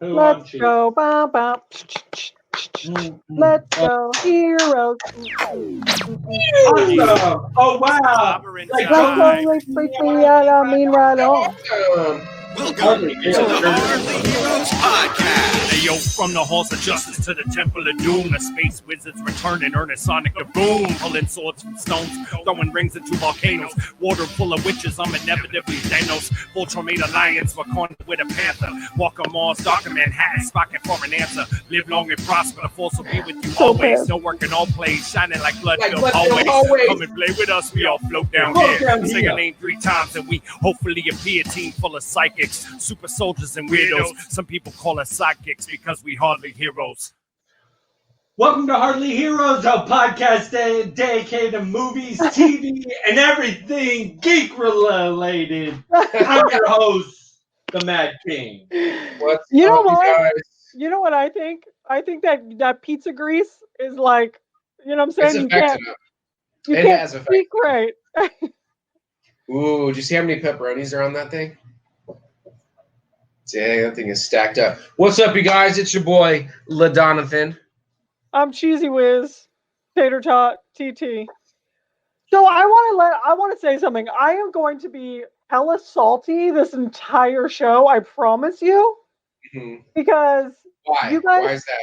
Let's go. Bow, bow. Let's go, heroes. Awesome. Oh, wow. Let's go, let's freak me out. I mean, right on. Welcome to the Hardly Heroes Podcast. Hey, yo, from the halls of justice to the temple of doom, the space wizards return and earn a sonic a boom, pulling swords from stones, throwing rings into volcanoes, water full of witches. I'm inevitably Thanos. Voltron made alliance, Wakanda with a panther. Walk on Mars, Darker Manhattan, spocking for an answer. Live long and prosper. The force will be with you always. No work in all plays, shining like blood always. Come and play with us. We all float down here. Sing a name 3 times, and we hopefully appear. Team full of psychics, super soldiers, and weirdos. Some people call us sidekicks because we hardly heroes. Welcome to Hardly Heroes, a podcast dedicated to movies, TV, and everything geek-related. I'm your host, the Mad King. What's up, you guys? You know what I think? I think that pizza grease is like, you know what I'm saying? You can't speak right. Ooh, did you see how many pepperonis are on that thing? Dang, that thing is stacked up. What's up, you guys? It's your boy, LaDonathan. I'm Cheesy Whiz, Tater Tot, TT. So I want to say something. I am going to be hella salty this entire show. I promise you. Mm-hmm. Because why? You guys, why is that?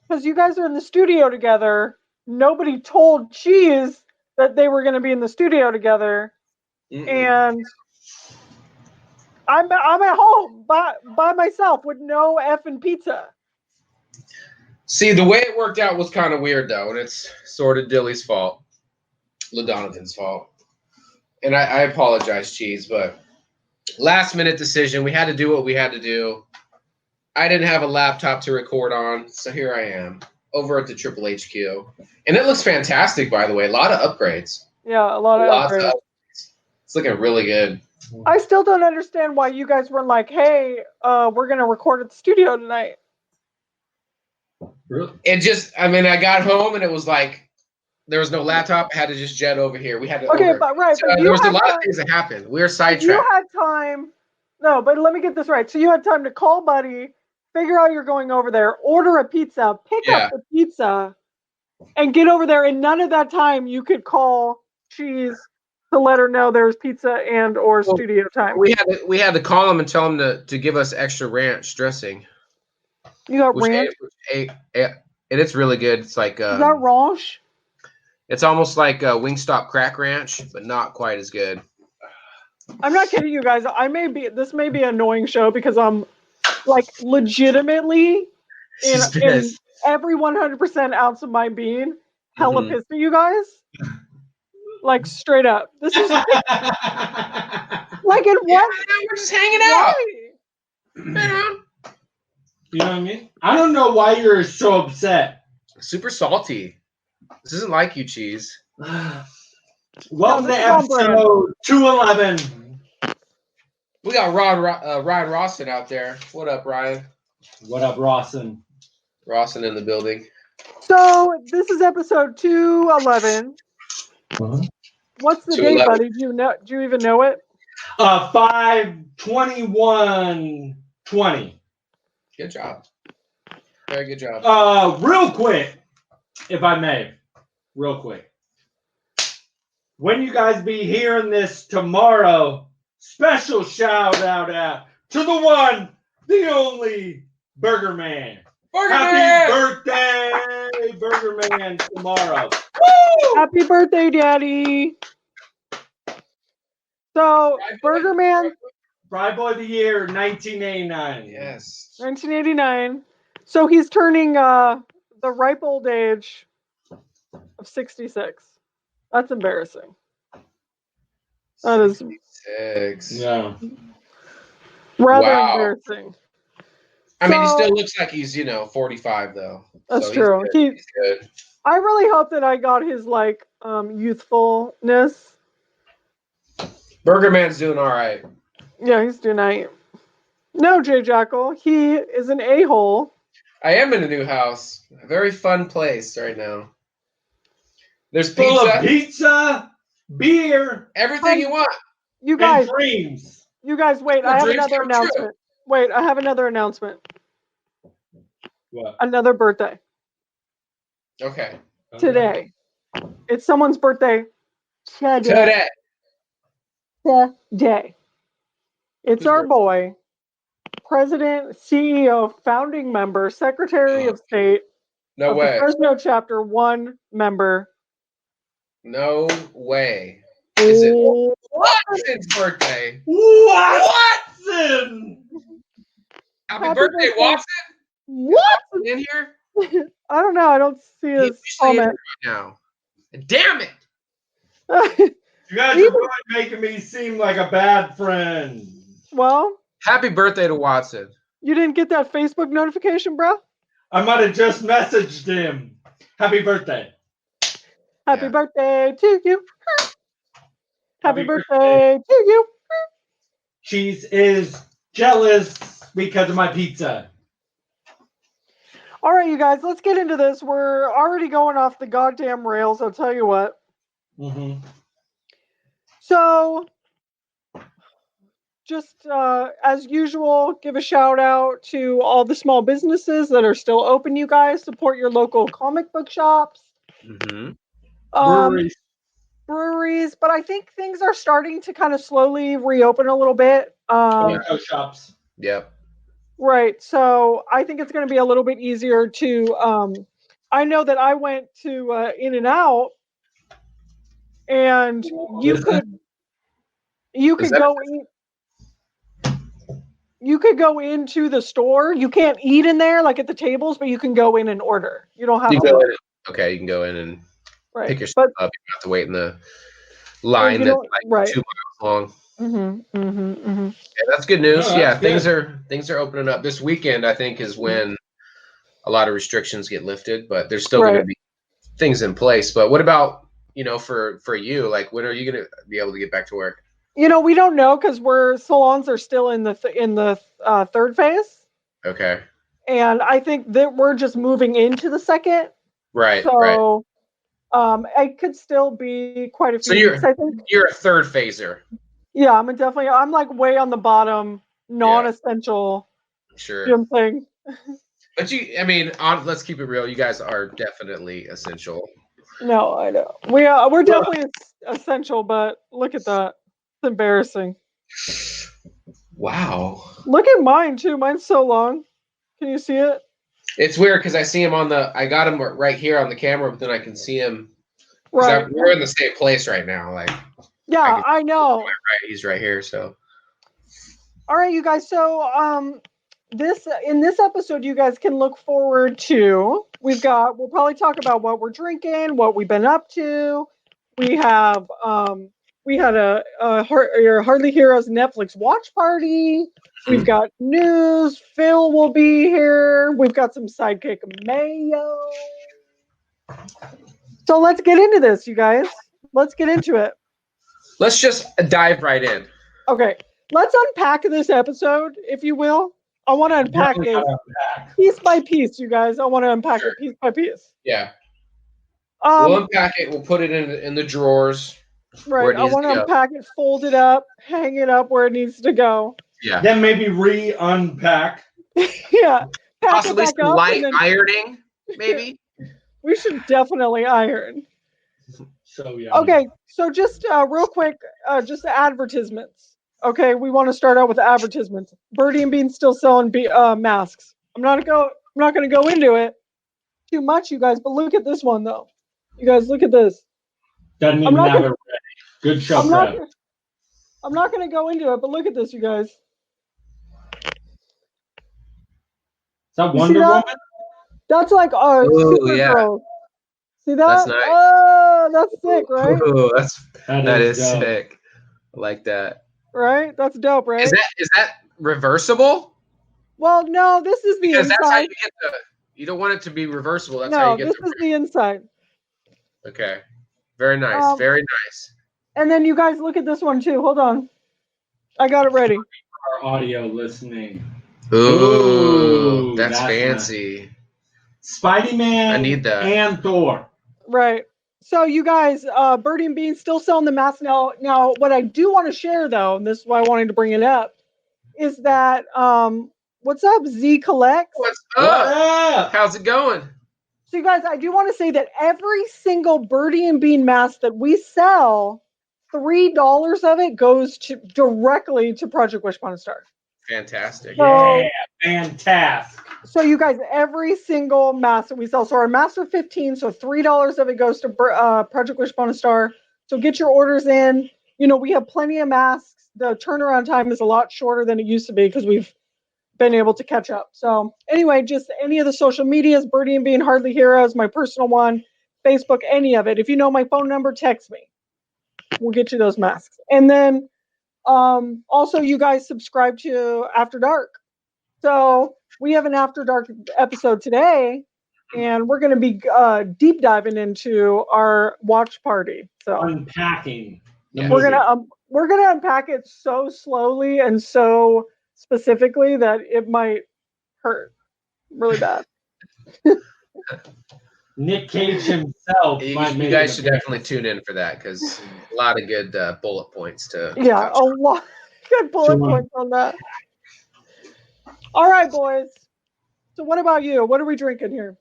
Because you guys are in the studio together. Nobody told Cheese that they were going to be in the studio together. Mm-mm. And I'm at home by myself with no effing pizza. See, the way it worked out was kind of weird, though, and it's sort of Dilly's fault, LaDonathan's fault. And I apologize, Cheese, but last-minute decision. We had to do what we had to do. I didn't have a laptop to record on, so here I am, over at the Triple HQ. And it looks fantastic, by the way. A lot of upgrades. Yeah, a lot of upgrades. It's looking really good. I still don't understand why you guys were like, hey, we're going to record at the studio tonight. Really? It just, I mean, I got home and it was like, there was no laptop. I had to just jet over here. We had to. Okay, but right. So, there was a lot of things that happened. We were sidetracked. You had time. No, but let me get this right. So you had time to call Buddy, figure out you're going over there, order a pizza, pick up the pizza, and get over there. And none of that time you could call Cheese to let her know there was pizza and or studio time. We had to call him and tell him to give us extra ranch dressing. You got ranch? And it's really good. It's like is that ranch? It's almost like Wingstop crack ranch, but not quite as good. I'm not kidding you guys. This may be an annoying show because I'm like legitimately in every 100% ounce of my being hella pissed at you guys. Like straight up. This is like in what? We're just hanging out. You know what I mean? I don't know why you're so upset. Super salty. This isn't like you, Cheese. Welcome to episode 211. We got Ryan Rawson out there. What up, Ryan? What up, Rawson? Rawson in the building. So this is episode 211. What's the date, buddy? Do you even know it? 5/21/20. Good job. Very good job. Real quick, if I may, real quick. When you guys be hearing this tomorrow, special shout out to the one, the only Burger Man. Happy birthday, Burger Man, tomorrow. Woo! Happy birthday, Daddy. So, Burger Man. Fry Boy of the Year, 1989. Yes. 1989. So he's turning the ripe old age of 66. That's embarrassing. That is 66. Yeah. Rather embarrassing. I mean, he still looks like he's, 45 though. That's true. He's good. I really hope that I got his youthfulness. Burger Man's doing all right. Yeah, he's doing all right. No, Jay Jackal, he is an a-hole. I am in a new house. A very fun place right now. There's full of pizza, beer, everything you want. You guys, and dreams. You guys, wait. I have another announcement. Wait, I have another announcement. What? Another birthday Okay. today. It's someone's birthday today. Today. It's Whose our birthday? boy, President, CEO, founding member, Secretary of State No of way. the Fresno Chapter 1 member. No way. Is it Watson's birthday? Watson! Happy Happy birthday, birthday. Watson! What? In here? I don't know. I don't see He's his usually in comment. here right now. Damn it! You guys are really making me seem like a bad friend. Well, Happy birthday to Watson. you didn't get that Facebook notification, bro? I might have just messaged him. Happy birthday. Happy Yeah. birthday to you. Happy Happy birthday to you. Cheese is jealous because of my pizza. All right, you guys, let's get into this. We're already going off the goddamn rails, I'll tell you what. Mm-hmm. So, just as usual, give a shout out to all the small businesses that are still open, you guys. Support your local comic book shops. Mm-hmm. Breweries, but I think things are starting to kind of slowly reopen a little bit. Tobacco shops. Yep. Right. So I think it's going to be a little bit easier to. I know that I went to In-N-Out, and you could go in. You could go into the store. You can't eat in there like at the tables, but you can go in and order. You don't have You to. go in, okay, you can go in and Right. pick your stuff up. You don't have to wait in the line you that's don't- like right. 2 miles long. Mm-hmm. Yeah, that's good news. Oh, Yeah, that's things are opening up. This weekend, I think, is when a lot of restrictions get lifted, but there's still going to be things in place. But what about, for you? Like, when are you going to be able to get back to work? We don't know because salons are still in the third phase, Okay. and I think that we're just moving into the second. Right. So, it could still be quite a few. So weeks, I think. you're a third phaser. Yeah, I'm like way on the bottom, non-essential. Sure. You know what I'm saying? But let's keep it real. You guys are definitely essential. No, I know. We're definitely essential, but look at that. It's embarrassing. Wow. Look at mine too. Mine's so long. Can you see it? It's weird because I see him I got him right here on the camera, but then I can see him. Right. We're in the same place right now. Like, yeah, I know. Right, he's right here. So. All right, you guys. So, in this episode, you guys can look forward to. We'll probably talk about what we're drinking, what we've been up to. We had your Hardly Heroes Netflix watch party. We've got news. Phil will be here. We've got some Sidekick mayo. So let's get into this, you guys. Let's get into it. Let's just dive right in. Okay, let's unpack this episode, if you will. I want to unpack it piece by piece, you guys. I want to unpack it piece by piece. Yeah. We'll unpack it. We'll put it in the drawers. Right. I want to unpack it, fold it up, hang it up where it needs to go. Yeah. Then maybe re-unpack. Yeah. Possibly some light ironing, maybe. We should definitely iron. So yeah. Okay, so just real quick, just the advertisements. Okay, we want to start out with the advertisements. Birdie and Bean still selling masks. I'm not going to go into it too much, you guys, but look at this one though. You guys, look at this. Doesn't even have it ready. Good show, Brad. I'm not going to go into it, but look at this, you guys. Is that Wonder Woman? That's like Supergirl. See that? That's nice. Oh, that's sick, right? Ooh, that is dope. sick. I like that. Right? That's dope, right? Is that reversible? Well, no, this is the because inside. That's how you get you don't want it to be reversible. That's how you get this is the inside. Okay. Very nice. Very nice. And then you guys look at this one too. Hold on. I got it ready. Our audio listening. Ooh, that's fancy. Nice. Spidey-Man. I need that. And Thor. Right. So you guys, Birdie and Bean still selling the mask now. Now, what I do want to share though, and this is why I wanted to bring it up, is that What's up, Z Collects? What's What up? up? How's it going? So you guys, I do want to say that every single Birdie and Bean mask that we sell, $3 of it goes directly to Project Wishbone Star. Fantastic. So- Yeah, fantastic. So you guys, every single mask that we sell, so our masks are $15, so $3 of it goes to Project Wishbone Star. So get your orders in. You know, we have plenty of masks. The turnaround time is a lot shorter than it used to be because we've been able to catch up. So anyway, just any of the social medias, Birdie and Bean, Hardly Heroes, my personal one, Facebook, any of it. If you know my phone number, text me. We'll get you those masks. And then also you guys subscribe to After Dark. So we have an After Dark episode today, and we're going to be deep diving into our watch party. So Unpacking. the Yeah. we're movie. gonna unpack it so slowly and so specifically that it might hurt really bad. Nick Cage himself. You, might you make guys it should a- definitely tune in for that because a lot of good bullet points to Yeah, touch a lot good bullet Sure. points on that. All right, boys. So what about you? What are we drinking here?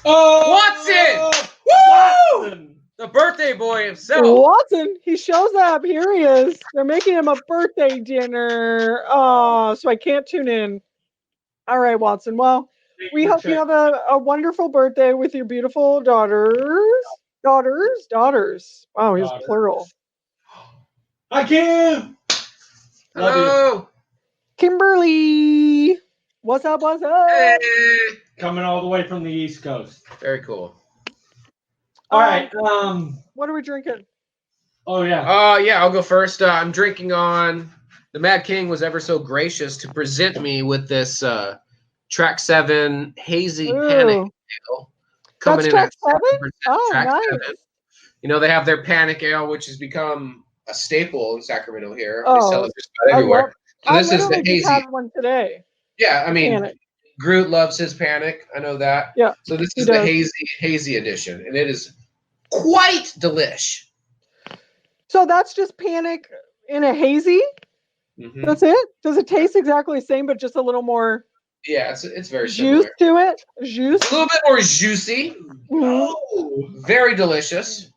Oh, Watson! Watson! The birthday boy himself. Watson, he shows up. Here he is. They're making him a birthday dinner. Oh, so I can't tune in. All right, Watson. Well, we hope you have a wonderful birthday with your beautiful daughters. Daughters. Wow, he's Daughter. plural. Hi, Kim. Love you. Hello. Kimberly. What's up? What's up? Hey. Coming all the way from the East Coast. Very cool. All right. What are we drinking? Oh yeah. Yeah, I'll go first. I'm drinking on. The Mad King was ever so gracious to present me with this Track 7 Hazy Panic Ooh, Ale. Coming that's in Track at 7? 7%. Oh, Track nice. 7. You know, they have their Panic Ale, which has become a staple in Sacramento here. Oh, They sell it just about I everywhere. love- So I this is the literally just hazy. had one today. Yeah, I mean, Panic. Groot loves his Panic. I know that. Yeah, So this he is the does. hazy edition, and it is quite delish. So that's just Panic in a hazy? Mhm. That's it? Does it taste exactly the same, but just a little more Yeah, it's very juice similar. to it? Juice? A little bit more juicy. Mhm. Oh, Very delicious.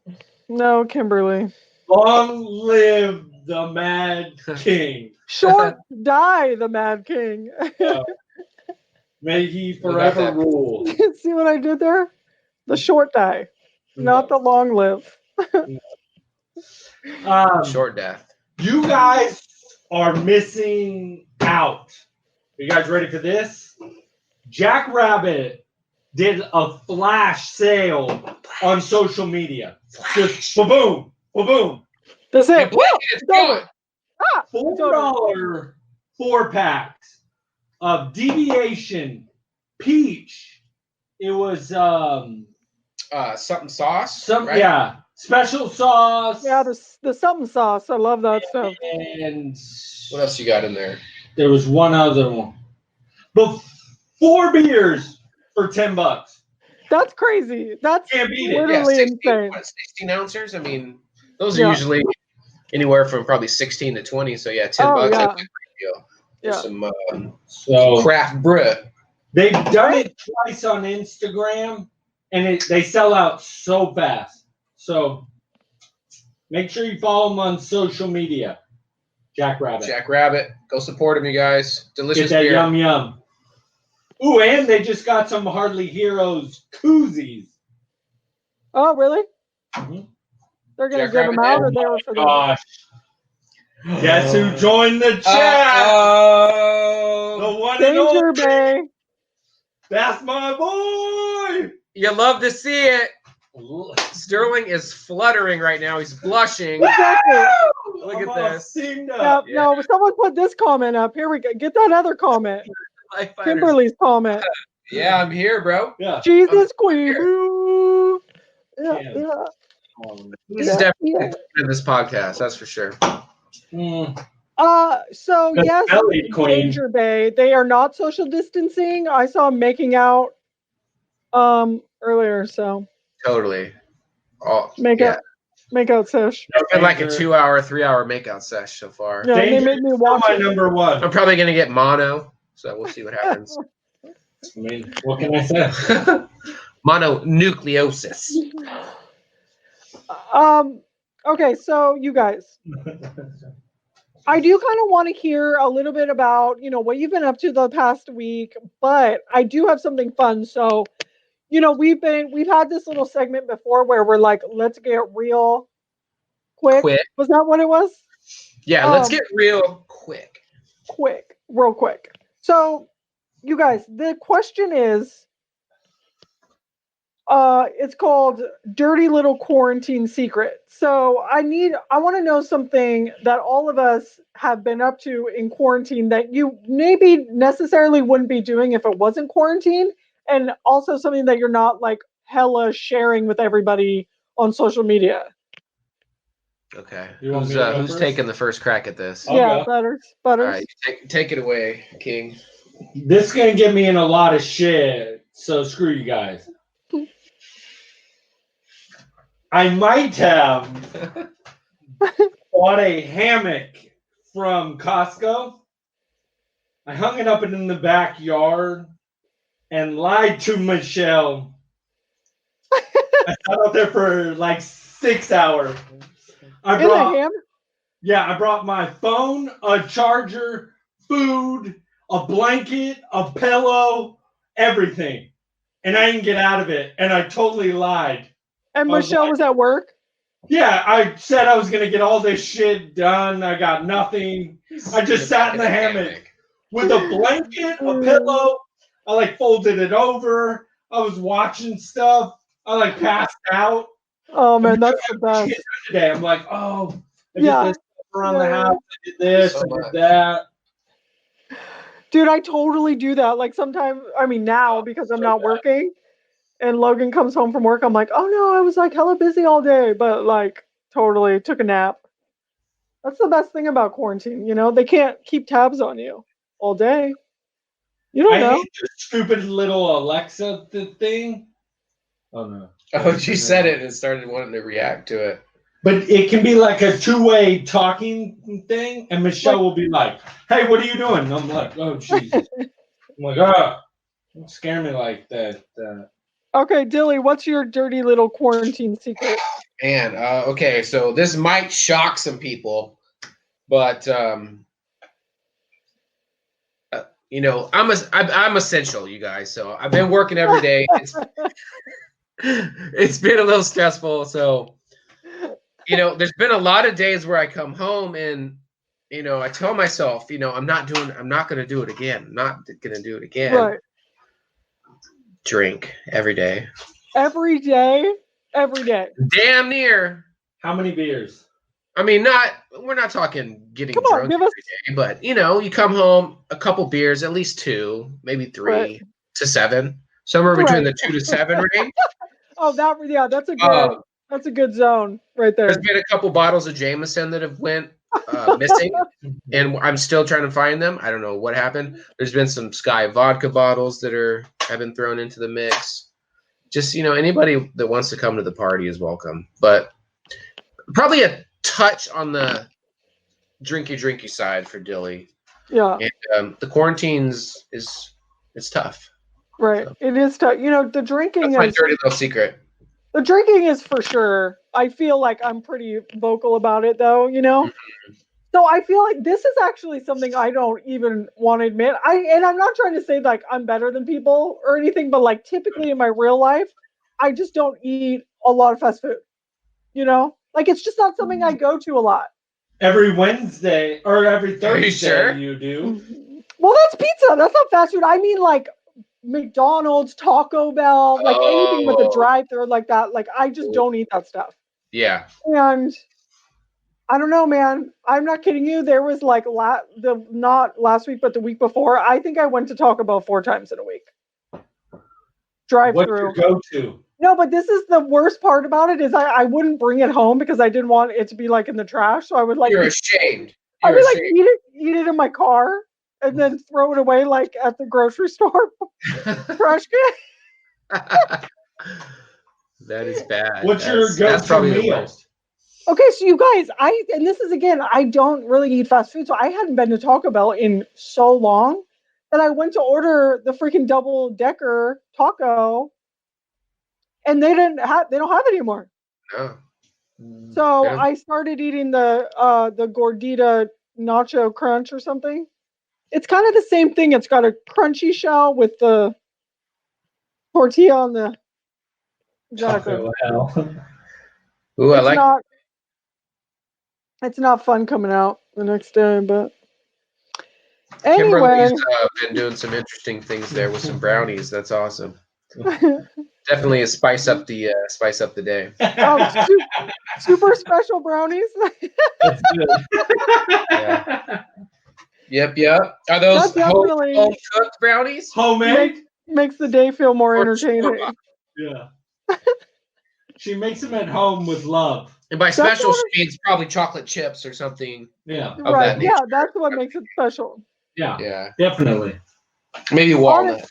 No, Kimberly. long live the Mad King. Short die the Mad King. May he got forever that. rule. See what I did there? The short die, not the long live. Short death. You guys are missing out. Are you guys ready for this? Jack Rabbit did a flash sale on social media. Just boom, boom. That's You it. blink and it's It's over. gone. Ah, it's over. $4 4-packs of Deviation Peach. It was Something sauce. some right? yeah special sauce. Yeah, the something sauce. I love that stuff. And What else you got in there? there was one other one. But 4 beers for $10. That's crazy. That's Can't beat it. Yeah, literally 16, insane. what, 16 ounces. I mean, those are Yeah. usually anywhere from probably 16 to 20. So yeah, $10. Oh, yeah. That's a great deal. Yeah. For some So craft brew. they've done it twice on Instagram, and they sell out so fast. So make sure you follow them on social media. Jack Rabbit. Jack Rabbit. Go support him, you guys. Get Delicious that beer. yum yum. Ooh, and they just got some Hardly Heroes koozies. Oh, really? Mhm. They're gonna Jack give them Rabbit out, or and- they were for them? Gosh. Guess who joined the chat? Oh, The one and Danger only. Bay. That's my boy. you love to see it. Sterling is fluttering right now. He's blushing. Exactly. Look at I'm all this. steamed Yeah, up. no, someone put this comment up. Here we go. Get that other comment. Life Fighters. Kimberly's comment. Yeah, I'm here, bro. Yeah. Jesus Queen. Ooh. Yeah, Yeah. yeah. He's Yeah, definitely yeah. in this podcast, that's for sure. Mm. So The yes, belly queen. Danger Bay. They are not social distancing. I saw them making out earlier, so Totally. Oh, make yeah. out make out sesh. It's been like a Danger. 2-hour, 3-hour makeout sesh so far. Yeah, and they Danger made me is watch still my it. number one. I'm probably gonna get mono So we'll see what happens. I mean, what can I say? Mononucleosis. Okay, so you guys, I do kind of want to hear a little bit about, what you've been up to the past week, but I do have something fun. So, we've had this little segment before where we're like, let's get real quick. Was that what it was? Yeah, let's get real quick. Real quick. So, you guys, the question is, it's called Dirty Little Quarantine Secret. So I want to know something that all of us have been up to in quarantine that you maybe necessarily wouldn't be doing if it wasn't quarantine, and also something that you're not like hella sharing with everybody on social media. Okay. Who's taking the first crack at this? Yeah, Butters. All right, take it away, King. This is gonna get me in a lot of shit, so screw you guys. I might have bought a hammock from Costco. I hung it up in the backyard and lied to Michelle. I sat out there for like 6 hours. I brought my phone, a charger, food, a blanket, a pillow, everything. And I didn't get out of it. And I totally lied. And Michelle was at work? Yeah, I said I was going to get all this shit done. I got nothing. I just sat in the hammock with a blanket, a pillow. I like folded it over. I was watching stuff. I like passed out. Oh, man, that's the best. Today, I'm like, I did this around the house. I did this, I did that. Dude, I totally do that. Like sometimes, now because I'm not working and Logan comes home from work, I'm like, oh no, I was like hella busy all day, but like totally took a nap. That's the best thing about quarantine. They can't keep tabs on you all day. You don't know. Hate the stupid little Alexa thing. Oh no. Oh, she said it and started wanting to react to it. But it can be like a two-way talking thing, and Michelle will be like, hey, what are you doing? And I'm like, oh, Jesus. I'm like, don't scare me like that. Okay, Dilly, what's your dirty little quarantine secret? Man, okay, so this might shock some people, but, I'm essential, you guys, so I've been working every day. It's been a little stressful, so... there's been a lot of days where I come home and, I tell myself, I'm not going to do it again. I'm not going to do it again. Right. Drink every day. Every day? Every day. Damn near. How many beers? I mean, we're not talking getting drunk every day, but, you come home, a couple beers, at least 2, maybe 3 to 7, somewhere between the 2 to 7 range. Oh, that's a good... That's a good zone right there. There's been a couple bottles of Jameson that have went missing, and I'm still trying to find them. I don't know what happened. There's been some Sky vodka bottles that have been thrown into the mix. Just, anybody that wants to come to the party is welcome. But probably a touch on the drinky side for Dilly. Yeah. And the quarantines it's tough. Right. So. It is tough. The drinking That's my dirty little secret. The drinking is for sure. I feel like I'm pretty vocal about it, though, Mm-hmm. So I feel like this is actually something I don't even want to admit. And I'm not trying to say like I'm better than people or anything, but like typically in my real life, I just don't eat a lot of fast food. Like it's just not something I go to a lot. Every Wednesday or every Thursday you do. Well, that's pizza. That's not fast food. I mean like McDonald's, Taco Bell, like anything with a drive-thru like that. Like I just don't eat that stuff. Yeah. And I don't know, man. I'm not kidding you. There was like not last week, but the week before. I think I went to Taco Bell 4 times in a week. Drive-thru. What's your go-to? No, but this is the worst part about it is I wouldn't bring it home because I didn't want it to be like in the trash. So I would like. You're ashamed. I would like eat it in my car. And then throw it away like at the grocery store trash can. That is bad. What's your go-to meal? Okay, so you guys, and this is again, I don't really eat fast food, so I hadn't been to Taco Bell in so long and I went to order the freaking double decker taco, and they don't have it anymore. No. So Yeah. I started eating the gordita nacho crunch or something. It's kind of the same thing. It's got a crunchy shell with the tortilla on the Taco hell. Ooh, I it's like not it's not fun coming out the next day, but anyway. Kimberly's been doing some interesting things there with some brownies. That's awesome. Definitely a spice up the day. Oh, super special brownies. That's good. Yeah. Yep. Are those That definitely home cooked brownies? Homemade? makes the day feel more Or entertaining. store-bought? Yeah. She makes them at home with love. And by That's special, what she means probably chocolate chips or something. Yeah. Of Right. that Yeah, nature. that's what makes it special. Yeah. Yeah. Definitely. Maybe walnut.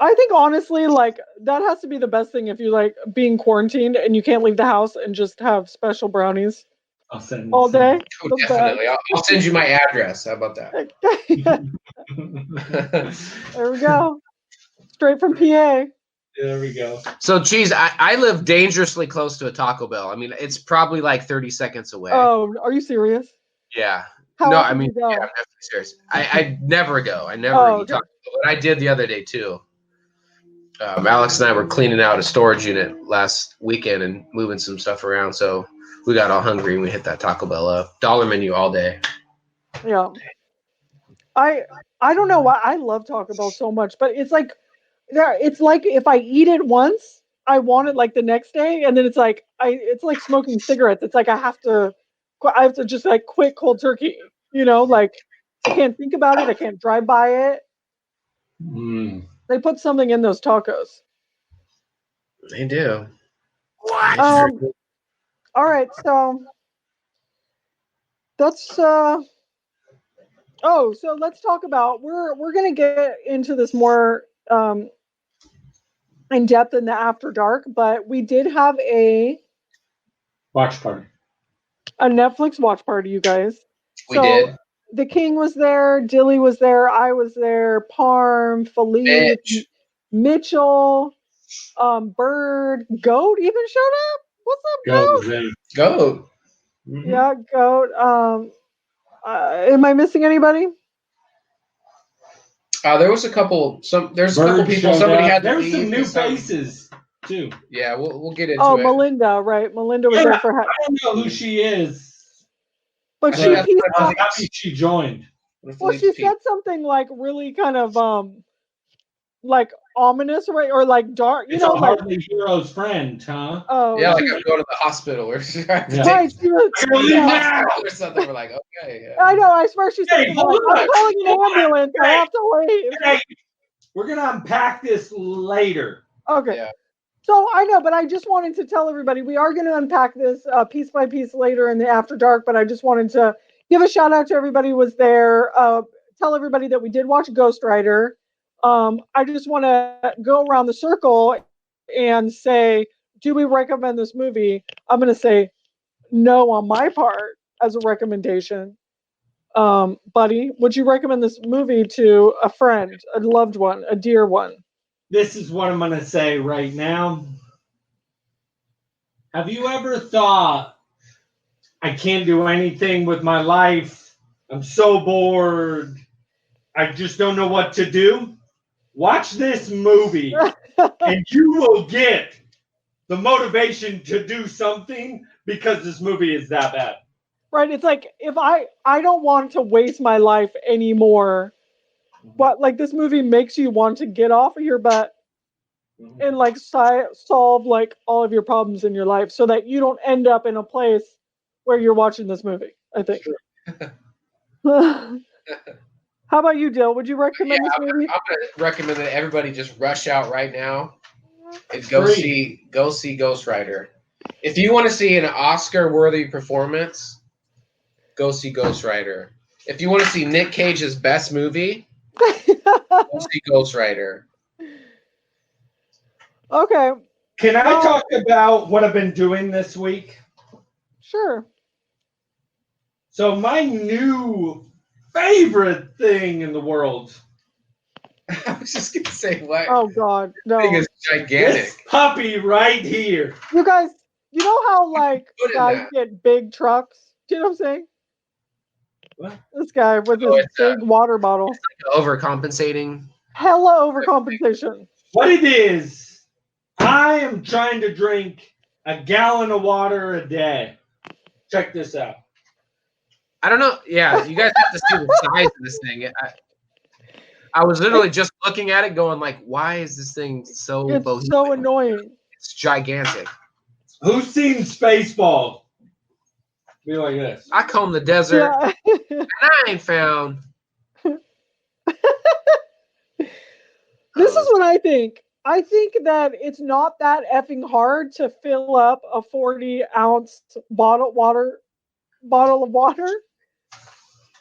I think honestly, like that has to be the best thing if you like being quarantined and you can't leave the house and just have special brownies I'll send all day. Oh, The definitely. I'll send you my address. How about that? There we go. Straight from PA. There we go. So, Cheese, I live dangerously close to a Taco Bell. I mean, it's probably like 30 seconds away. Oh, are you serious? Yeah. How No, often I mean, do you go? yeah, I'm definitely serious. I never go. I never Oh, eat Taco Bell. But I did the other day, too. Alex and I were cleaning out a storage unit last weekend and moving some stuff around. So we got all hungry and we hit that Taco Bell up. Dollar menu all day. Yeah. I don't know why I love Taco Bell so much, but it's like if I eat it once, I want it like the next day, and then it's like smoking cigarettes. It's like I have to just like quit cold turkey. Like I can't think about it. I can't drive by it. Mm. They put something in those tacos. They do. All right, so that's so let's talk about we're gonna get into this more in depth in the After Dark, but we did have a Watch party. Netflix watch party, you guys. We did. The King was there, Dilly was there, I was there, Parm, Philippe, Mitchell, Bird, Goat even showed up. What's up, Goat? Go. Mm-hmm. Yeah, Goat. Am I missing anybody? There was a couple. There's a Bird couple people. showed Somebody up. had to There were leave some new and some- faces too. Yeah, we'll get into Oh, it. Melinda, right? Melinda was Yeah, there for I don't know who she is. but I she think that's pieced I'm off. happy she joined. Well, she said something like really kind of like ominous, right? Or like dark, It's know, a like Hardly Hero's friend, huh? oh, Yeah, like she- I'm going to the hospital or right. She was, Yeah. or something. We're like, okay. Yeah. I know. I swear she said Hey, something like, hold "I'm on. calling an ambulance. I have to leave." Hey, we're gonna unpack this later. Okay. Yeah. So I know, but I just wanted to tell everybody we are going to unpack this piece by piece later in the After Dark. But I just wanted to give a shout out to everybody who was there. Tell everybody that we did watch Ghost Rider. I just want to go around the circle and say, do we recommend this movie? I'm going to say no on my part as a recommendation. Buddy, would you recommend this movie to a friend, a loved one, a dear one? This is what I'm gonna say right now. Have you ever thought, I can't do anything with my life? I'm so bored. I just don't know what to do. Watch this movie and you will get the motivation to do something because this movie is that bad. Right. It's like if I don't want to waste my life anymore, but like this movie makes you want to get off of your butt and like solve like all of your problems in your life so that you don't end up in a place where you're watching this movie, I think. How about you, Dill? Would you recommend this movie? I'm going to recommend that everybody just rush out right now and go see Ghost Rider. If you want to see an Oscar-worthy performance, go see Ghost Rider. If you want to see Nick Cage's best movie, go see Ghost Rider. Okay. Can I talk about what I've been doing this week? Sure. So my new favorite thing in the world I was just gonna say what? Oh God, no. Thing is gigantic. This puppy right here. You guys, you know how like Put in guys that. get big trucks? Do you know what I'm saying? What? This guy with Oh, his it's, big water bottle. Overcompensating. Hella overcompensation. What it is, I am trying to drink a gallon of water a day. Check this out. I don't know. Yeah, you guys have to see the size of this thing. I was literally just looking at it, going like, "Why is this thing so It's bohemian?" so annoying. It's gigantic. Who's seen Spaceballs? Be like this. I comb the desert, Yeah. and I ain't found. This is what I think. I think that it's not that effing hard to fill up a 40-ounce bottle of water.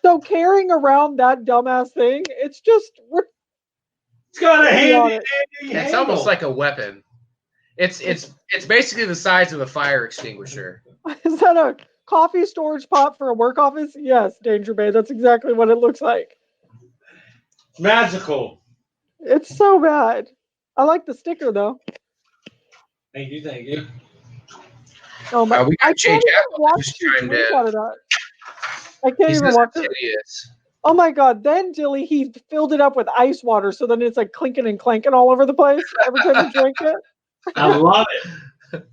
So carrying around that dumbass thing, it's just It's got a handy it. handle. It's almost like a weapon. It's basically the size of a fire extinguisher. Is that a coffee storage pot for a work office? Yes, Danger Bay. That's exactly what it looks like. magical. It's so bad. I like the sticker though. Thank you, thank you. Oh my! We I gotta change can't that even one. watch Just you chimed drink in. out of that. I can't He's even just watch it. hideous. Oh my God! Then Dilly, he filled it up with ice water, so then it's like clinking and clanking all over the place every time you drink it. I love it.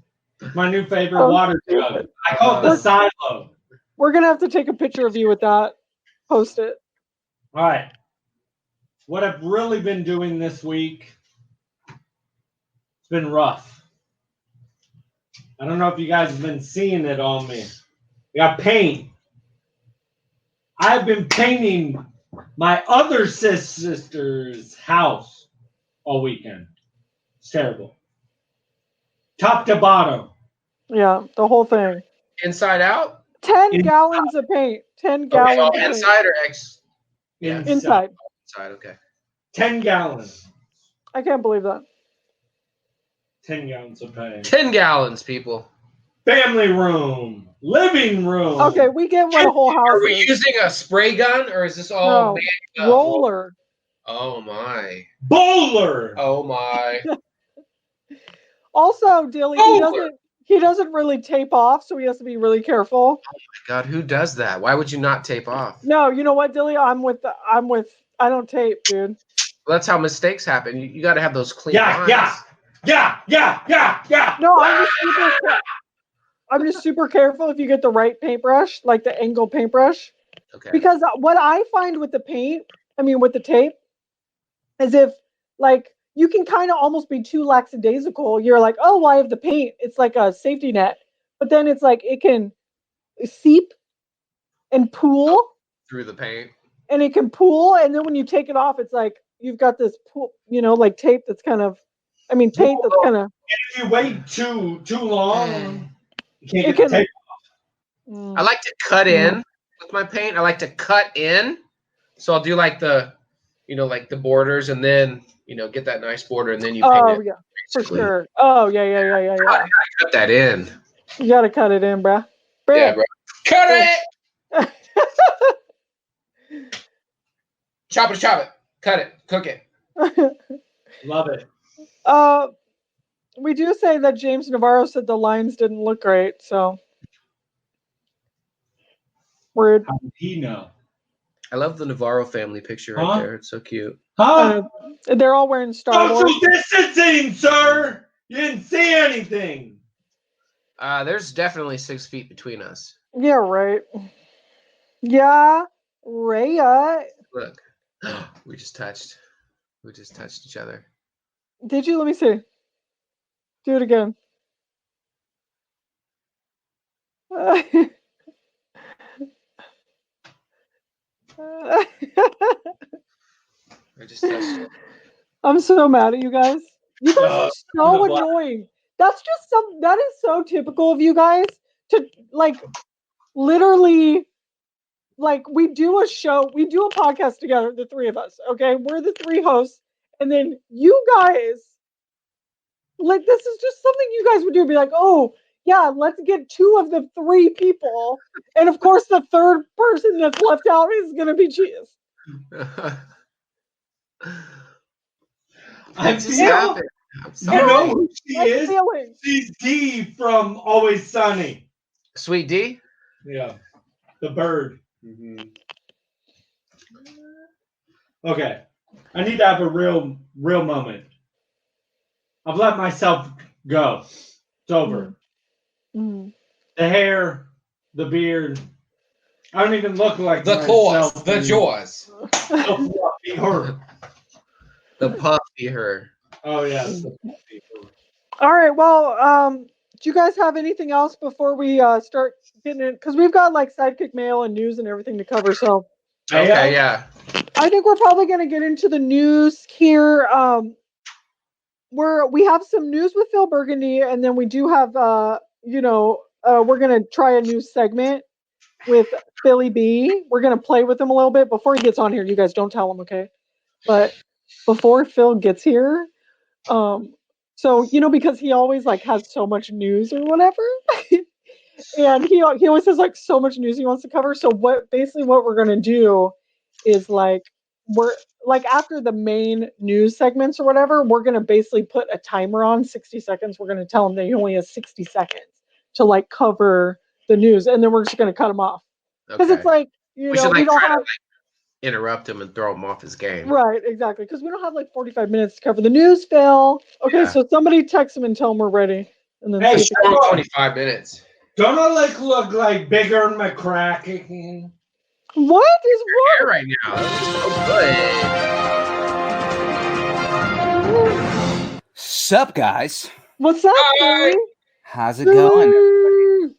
My new favorite Oh, water jug. stupid. I call it the silo. We're gonna have to take a picture of you with that. Post it. All right. What I've really been doing this week, it's been rough. I don't know if you guys have been seeing it on me. I got paint. I've been painting my other sister's house all weekend. It's terrible. Top to bottom. Yeah, the whole thing. Inside out? 10 In- gallons of paint. 10 Okay, gallons all of paint. inside or X? Yeah. Inside. Inside, okay. 10 gallons. I can't believe that. 10 gallons of paint. 10 gallons, people. Family room. Living room. Okay, we get what a whole house Are we is. using a spray gun or is this all No. Roller. Oh my. Bowler. Oh my. Also, Dilly, Roller. he doesn't really tape off, so he has to be really careful. God, who does that? Why would you not tape off? No, you know what, Dilly? I don't tape, dude. Well, that's how mistakes happen. You got to have those clean Yeah, lines. yeah. No, I'm just super careful if you get the right paintbrush, like the angle paintbrush. Okay. Because what I find with the paint, with the tape, is if like you can kind of almost be too lackadaisical. You're like, oh, well, I have the paint. It's like a safety net. But then it's like it can seep and pool. Through the paint. And it can pool. And then when you take it off, it's like you've got this pool, like tape that's kind of, paint that's kind of. If you wait too long, you can't It get the tape. I like to cut in with my paint. I like to cut in. So I'll do like the, like the borders and then, get that nice border and then you paint it. Oh, yeah, for sure. Oh, yeah. Cut that in. You got to cut it in, bruh. Yeah, bro. Cut it! Chop it. Cut it. Cook it. Love it. We do say that James Navarro said the lines didn't look great, so. Weird. How did he know? I love the Navarro family picture right there. It's so cute. They're all wearing Star Wars. Social distancing, sir. You didn't see anything. There's definitely 6 feet between us. Yeah, right. Yeah, Raya. Look, we just touched each other. Did you? Let me see. Do it again. I just touched it. I'm so mad at you guys. You guys are so I'm annoying. That is so typical of you guys to literally we do a podcast together, the three of us, okay? We're the three hosts, and then you guys this is just something you guys would do, be like, oh yeah, let's get 2 of the 3 people, and of course the third person that's left out is gonna be Cheese. I It just feel. happened. I'm You sorry. know who she Like is? feelings. She's D from Always Sunny. Sweet D. Yeah, the bird. Okay, I need to have a real moment. I've let myself go. It's over. Mm. The hair, the beard. I don't even look like The myself claws, the anymore. jaws, The fluffy her. the puffy her. Oh yes. The fluffy her. All right. Well, do you guys have anything else before we start getting in? Because we've got like sidekick mail and news and everything to cover. So Okay, yeah. I think we're probably going to get into the news here. We have some news with Phil Burgundy, and then we do have we're going to try a new segment with Philly B. We're going to play with him a little bit before he gets on here. You guys don't tell him, okay? But before Phil gets here, so because he always like has so much news or whatever, and he always has like so much news he wants to cover. So what we're going to do is like we're like after the main news segments or whatever, we're going to basically put a timer on 60 seconds. We're going to tell him that he only has 60 seconds to like cover the news, and then we're just going to cut him off because it's like we should we like don't try have to like interrupt him and throw him off his game. right, exactly, because we don't have like 45 minutes to cover the news, Phil. Okay, so somebody text him and tell him we're ready, and then Hey, see if he- 25 minutes. Don't I look like Bigger McCracken? what is Here wrong? right now. That looks so good. Sup, guys? What's up, Hi. Philly? How's it going?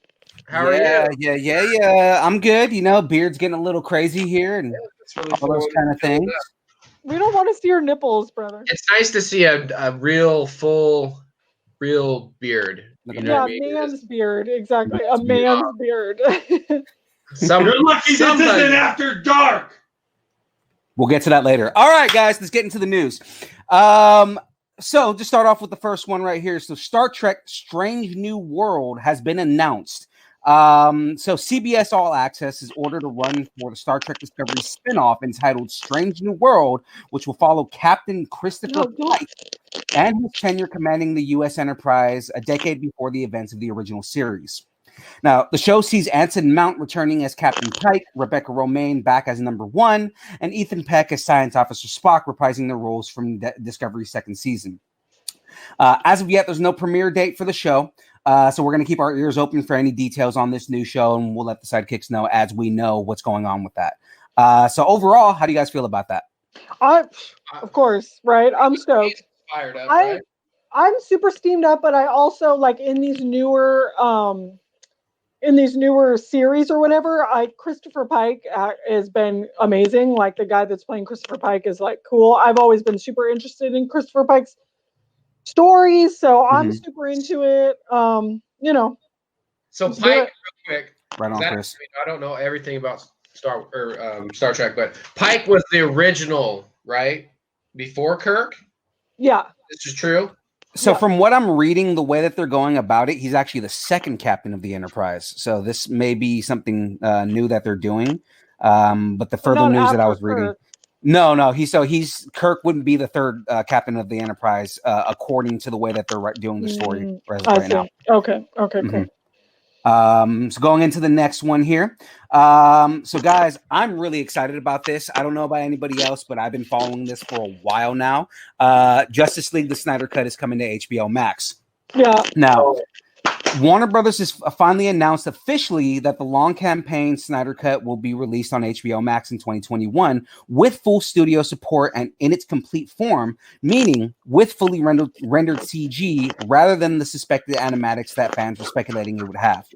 How are you? Yeah. I'm good. Beard's getting a little crazy here and It's really all those fun. kind of things. We don't want to see your nipples, brother. It's nice to see a real beard. You know Yeah, what I mean? man's beard, exactly. A Man's beard. man's beard. You're lucky this isn't after dark. We'll get to that later. All right, guys, let's get into the news. So to start off with the first one right here. So Star Trek Strange New World has been announced. So CBS All Access is ordered to run for the Star Trek Discovery spinoff entitled Strange New World, which will follow Captain Christopher Pike and his tenure commanding the U.S. Enterprise a decade before the events of the original series. Now, the show sees Anson Mount returning as Captain Pike, Rebecca Romaine back as Number One, and Ethan Peck as Science Officer Spock, reprising their roles from Discovery's second season. As of yet, there's no premiere date for the show, so we're going to keep our ears open for any details on this new show, and we'll let the sidekicks know as we know what's going on with that. So overall, how do you guys feel about that? Of course, right? I'm stoked. Fired up, right? I'm super steamed up, but I also like in these newer series or whatever. Christopher Pike has been amazing. Like the guy that's playing Christopher Pike is like cool. I've always been super interested in Christopher Pike's stories, so I'm super into it. So Pike, real quick. Right on, Chris. I don't know everything about Star Trek, but Pike was the original, right? Before Kirk? Yeah. This is true? So from what I'm reading, the way that they're going about it, he's actually the second captain of the Enterprise. So this may be something new that they're doing. But the further news that I was reading, no, he's Kirk wouldn't be the third captain of the Enterprise according to the way that they're doing the story right now. Okay, cool. So going into the next one here. So guys, I'm really excited about this. I don't know about anybody else, but I've been following this for a while now. Justice League, the Snyder Cut is coming to HBO Max. Yeah. Now, Warner Brothers has finally announced officially that the long campaign Snyder Cut will be released on HBO Max in 2021 with full studio support and in its complete form, meaning with fully rendered CG rather than the suspected animatics that fans were speculating it would have.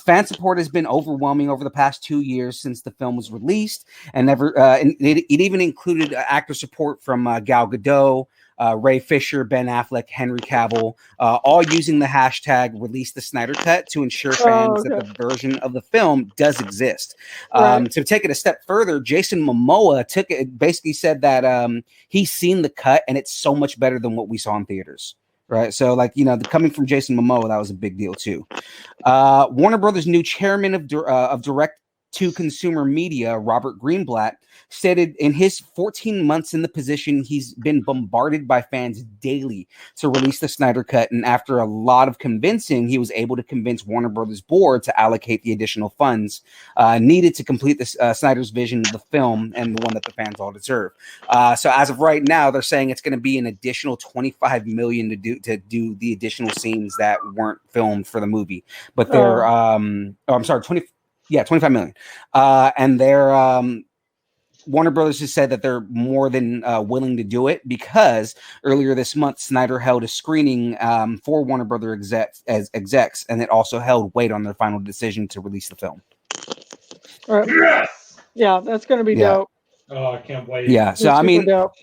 Fan support has been overwhelming over the past 2 years since the film was released, and it even included actor support from Gal Gadot, Ray Fisher, Ben Affleck, Henry Cavill, all using the hashtag release the Snyder Cut to ensure fans that the version of the film does exist. To take it a step further, Jason Momoa basically said that he's seen the cut and it's so much better than what we saw in theaters. Right. So coming from Jason Momoa, that was a big deal, too. Warner Brothers' new chairman of to Consumer Media, Robert Greenblatt, stated in his 14 months in the position, he's been bombarded by fans daily to release the Snyder Cut. And after a lot of convincing, he was able to convince Warner Brothers board to allocate the additional funds needed to complete this Snyder's vision of the film and the one that the fans all deserve. So as of right now, they're saying it's going to be an additional $25 million to do the additional scenes that weren't filmed for the movie. But they're, $25 million. And they're, Warner Brothers has said that they're more than willing to do it because earlier this month, Snyder held a screening for Warner Brothers execs, and it also held weight on their final decision to release the film. Yes! Yeah, that's going to be dope. Oh, I can't wait. Yeah, so It's I mean, super dope.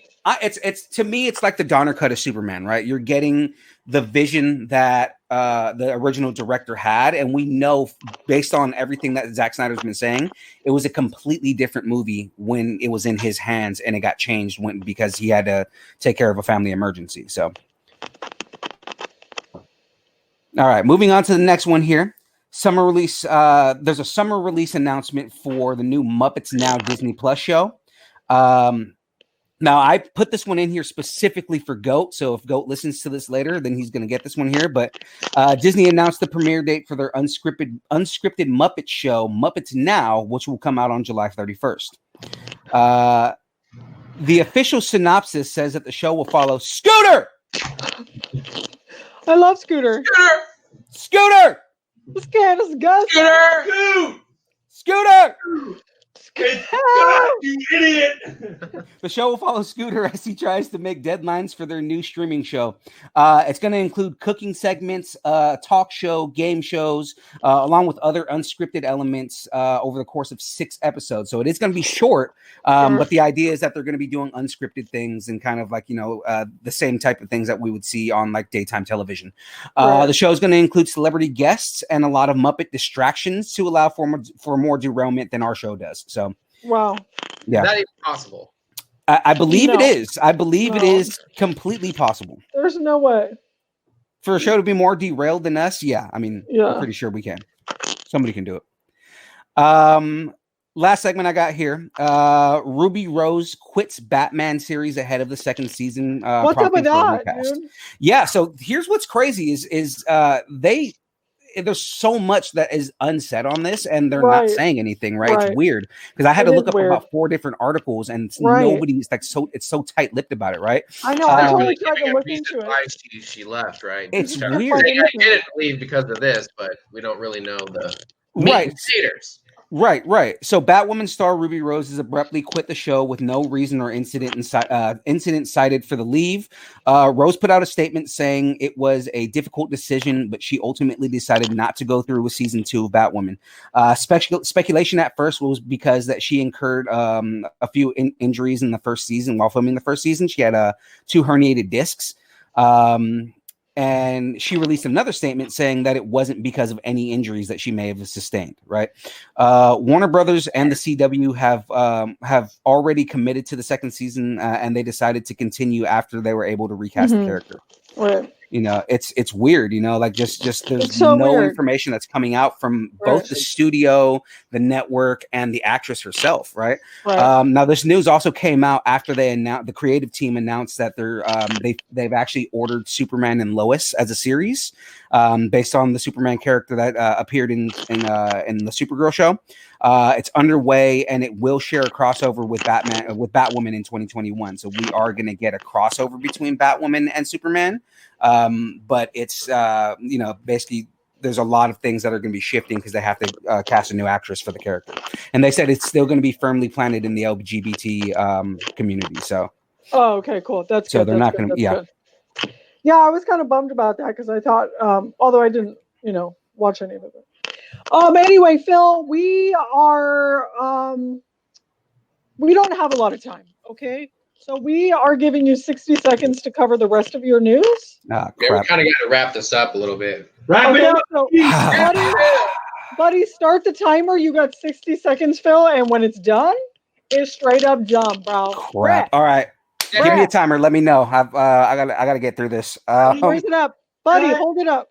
it's to me, it's like the Donner cut of Superman, right? You're getting the vision that the original director had, and we know based on everything that Zack Snyder's been saying, it was a completely different movie when it was in his hands, and it got changed because he had to take care of a family emergency. So, all right, moving on to the next one here. Summer release. There's a summer release announcement for the new Muppets Now Disney Plus show. Now, I put this one in here specifically for Goat, so if Goat listens to this later, then he's going to get this one here. But Disney announced the premiere date for their unscripted Muppet show, Muppets Now, which will come out on July 31st. The official synopsis says that the show will follow Scooter! I love Scooter. Scooter! This cat is Gus. Dude! Scooter! It's God, you idiot! The show will follow Scooter as he tries to make deadlines for their new streaming show. It's going to include cooking segments, talk show, game shows, along with other unscripted elements over the course of 6 episodes. So it is going to be short, but the idea is that they're going to be doing unscripted things and kind of like, the same type of things that we would see on like daytime television. The show is going to include celebrity guests and a lot of Muppet distractions to allow for more derailment than our show does. So, Wow. yeah, Is that even possible? I believe No. it is. I believe it No. is completely possible There's no way. for a show to be more derailed than us. Yeah, I mean, Yeah. I'm pretty sure we can. Somebody can do it. Last segment I got here. Ruby Rose quits Batman series ahead of the second season. What's up with prompting for a that, recast. dude? Yeah, so here's what's crazy is there's so much that is unsaid on this, and they're Right. not saying anything, right? Right. It's weird because I had It to is look up weird. about 4 different articles, and Right. nobody's like it's so tight-lipped about it, right? I know. Uh, I There's totally really tried to giving a look reason into it. why she left, right? It's Sure. weird. Saying, I didn't leave because of this, but we don't really know the meat Right. and potatoes. Right. So Batwoman star Ruby Rose has abruptly quit the show with no reason or incident cited for the leave. Rose put out a statement saying it was a difficult decision, but she ultimately decided not to go through with season 2 of Batwoman. Speculation at first was because that she incurred a few injuries in the first season while filming the first season. She had 2 herniated discs. And she released another statement saying that it wasn't because of any injuries that she may have sustained. Right? Warner Brothers and the CW have already committed to the second season, and they decided to continue after they were able to recast the character. Right. It's weird, like just there's It's so no weird. information that's coming out from Right. both the studio, the network, and the actress herself, right? Right. Now this news also came out after the creative team announced that they've actually ordered Superman and Lois as a series, based on the Superman character that appeared in the Supergirl show. It's underway, and it will share a crossover with Batwoman in 2021. So we are going to get a crossover between Batwoman and Superman. But it's basically there's a lot of things that are going to be shifting because they have to cast a new actress for the character, and they said it's still going to be firmly planted in the LGBT community. So Oh, okay, cool. That's So good. they're That's not good. gonna- That's yeah. good. Yeah, I was kind of bummed about that because I thought, although I didn't, watch any of it. Anyway, Phil, we are, we don't have a lot of time. Okay, so we are giving you 60 seconds to cover the rest of your news. Yeah, we crap. kind of got to wrap this up a little bit. Wrap it Okay, up. so buddy, start the timer. You got 60 seconds, Phil, and when it's done, it's straight up jump, bro. Crap. All right, give me a timer. Let me know. I gotta get through this. Raise it up, buddy. Okay. Hold it up.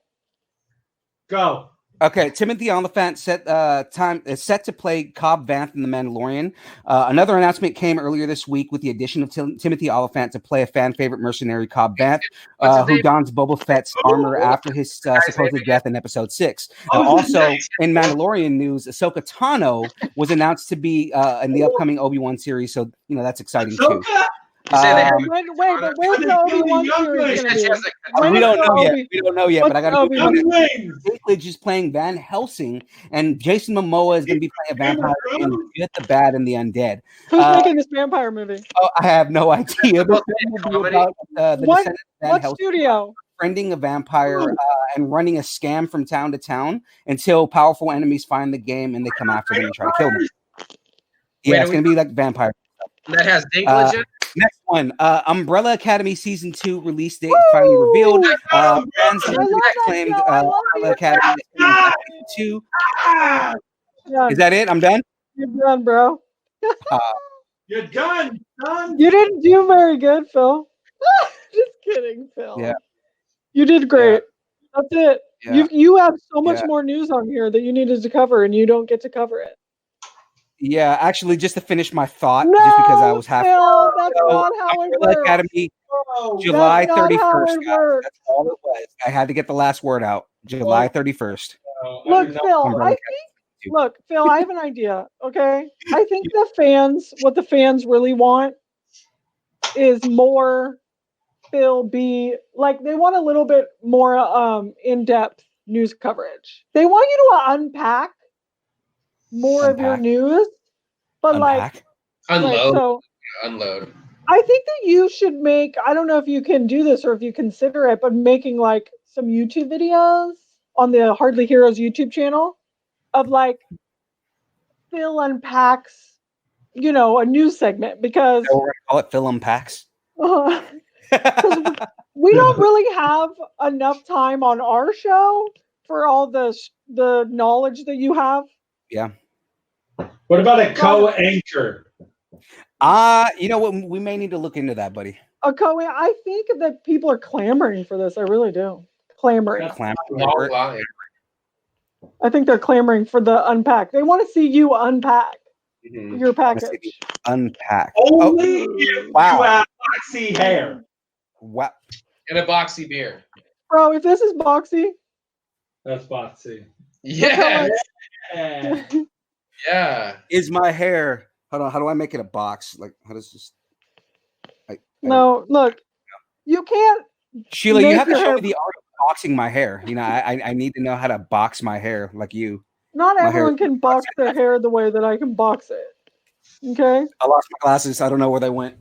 Go. Okay, Timothy Oliphant is set to play Cobb Vanth in The Mandalorian. Another announcement came earlier this week with the addition of Timothy Oliphant to play a fan favorite mercenary, Cobb Vanth, who dons Boba Fett's armor after his supposed death in Episode 6. Also, in Mandalorian news, Ahsoka Tano was announced to be in the upcoming Obi-Wan series, so that's exciting too. Wait, but where's the Obi-Wan series going to be? We don't know yet. We don't know yet, but I got to Dinklage is playing Van Helsing, and Jason Momoa is going to be playing a vampire in The Good, the Bad, and the Undead. Who's making this vampire movie? Oh, I have no idea. But about the what Van Helsing studio? Befriending a vampire and running a scam from town to town until powerful enemies find the game and they come after them and try to kill them. Yeah, it's going to be like vampire. That has Dinklage in it? Next one, Umbrella Academy Season 2 release date finally revealed. Fans claimed Umbrella Academy Season 2. Is that it? I'm done? You're done, bro. You're done, son. You didn't do very good, Phil. Just kidding, Phil. Yeah. You did great. That's it. Yeah. You have so much more news on here that you needed to cover, and you don't get to cover it. Yeah, actually, just to finish my thought, just because I was happy. No, that's not how it works. Academy, July 31st. Guys, that's all it was. I had to get the last word out. July 31st. Look, Phil, I have an idea, okay? I think what the fans really want is more Phil B. Like, they want a little bit more in-depth news coverage. They want you to unpack more of your news, but unload. I think that you should make, I don't know if you can do this or if you consider it, but making like some YouTube videos on the Hardly Heroes YouTube channel of like Phil unpacks, a news segment, because we're gonna call it Phil Unpacks. We don't really have enough time on our show for all the knowledge that you have. Yeah. What about a co-anchor? You know what? We may need to look into that, buddy. I think that people are clamoring for this. I really do. Clamoring. I think they're clamoring for the unpack. They want to see you unpack your package. Unpack. Only if you have boxy hair. Wow. And a boxy beer. Bro, if this is boxy. That's boxy. Yeah. Yeah. Is my hair? Hold on. How do I make it a box? Like, how does this? No, look. You can't. Sheila, you have to show me the art of boxing my hair. I need to know how to box my hair like you. Not everyone can box their hair the way that I can box it. Okay. I lost my glasses. I don't know where they went.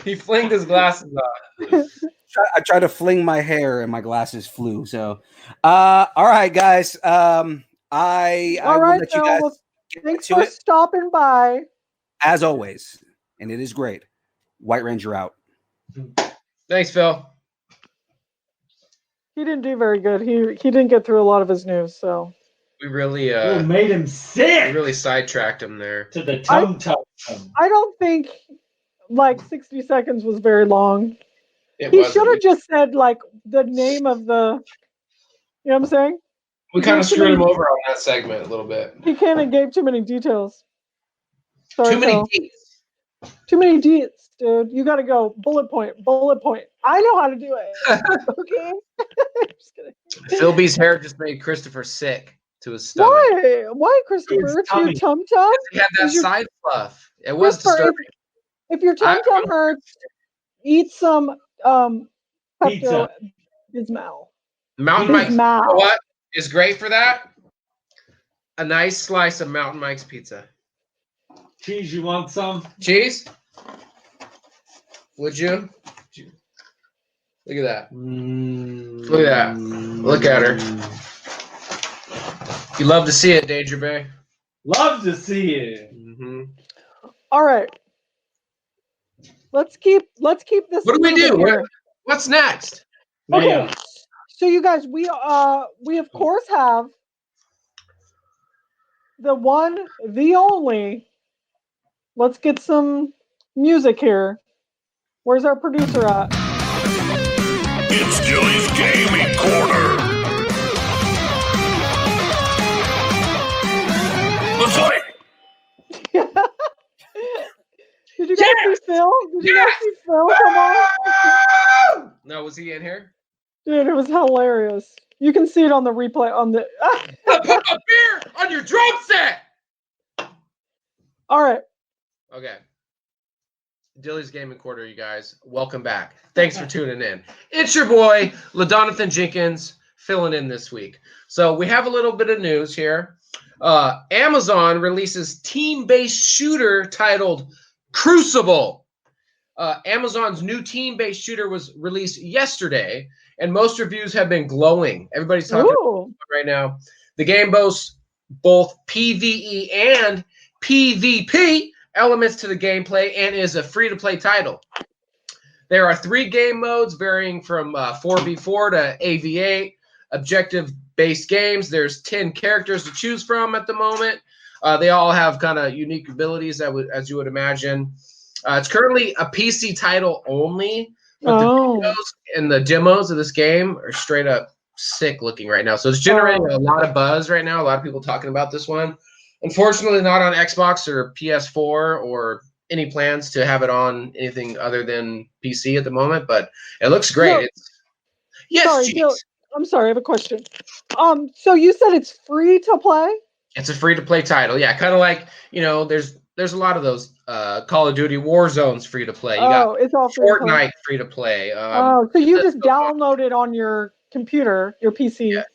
He flinged his glasses off. I tried to fling my hair and my glasses flew. So, all right, guys. I will let you guys thanks for stopping by. As always, and it is great. White Ranger out. Thanks, Phil. He didn't do very good. He didn't get through a lot of his news, so. We really made him sick. We really sidetracked him there. To the tum. I don't think 60 seconds was very long. He should have just said the name of the. You know what I'm saying? We kind of screwed him over on that segment a little bit. He kind of gave too many details. Sorry, too many deets. Too many deets, dude. You got to go bullet point. I know how to do it. Okay. Just kidding. Phil B's hair just made Christopher sick to his stomach. Why, Christopher? To your tum tum? He had that side fluff. It was disturbing. If your tum tum hurts, eat some Pepto Bismol. Mountain Mike's. You know what is great for that? A nice slice of Mountain Mike's pizza. Cheese, you want some? Cheese? Would you? Look at that. Look at that. Look at her. You love to see it, Danger Bay. Love to see it. Mm-hmm. All right. Let's keep this. What do we do? What's next? Okay. So you guys, we of course have the one, the only. Let's get some music here. Where's our producer at? It's Gilly's Gaming Corner. Let's play. Did you guys see Phil? Did you guys see Phil come on? No, was he in here? Dude, it was hilarious. You can see it on the replay on the. Put a beer on your drum set. All right. Okay. Dilly's Gaming Quarter, you guys. Welcome back. Thanks for tuning in. It's your boy, LaDonathan Jenkins, filling in this week. So we have a little bit of news here. Amazon releases team-based shooter titled Crucible. Amazon's new team-based shooter was released yesterday, and most reviews have been glowing. Everybody's talking about it right now. The game boasts both PvE and PvP elements to the gameplay and is a free-to-play title. There are 3 game modes varying from 4v4 to AV8, objective-based games. There's 10 characters to choose from at the moment. They all have kind of unique abilities, as you would imagine. It's currently a PC title only, but the videos and the demos of this game are straight up sick looking right now. So it's generating a lot of buzz right now. A lot of people talking about this one. Unfortunately, not on Xbox or PS4 or any plans to have it on anything other than PC at the moment, but it looks great. Sorry, Jill, I'm sorry, I have a question. So you said it's free to play? It's a free-to-play title. Yeah, kind of like, there's a lot of those Call of Duty Warzone's free to play. You got it's all Fortnite free to play. So you just download it on your computer, your PC. Yes.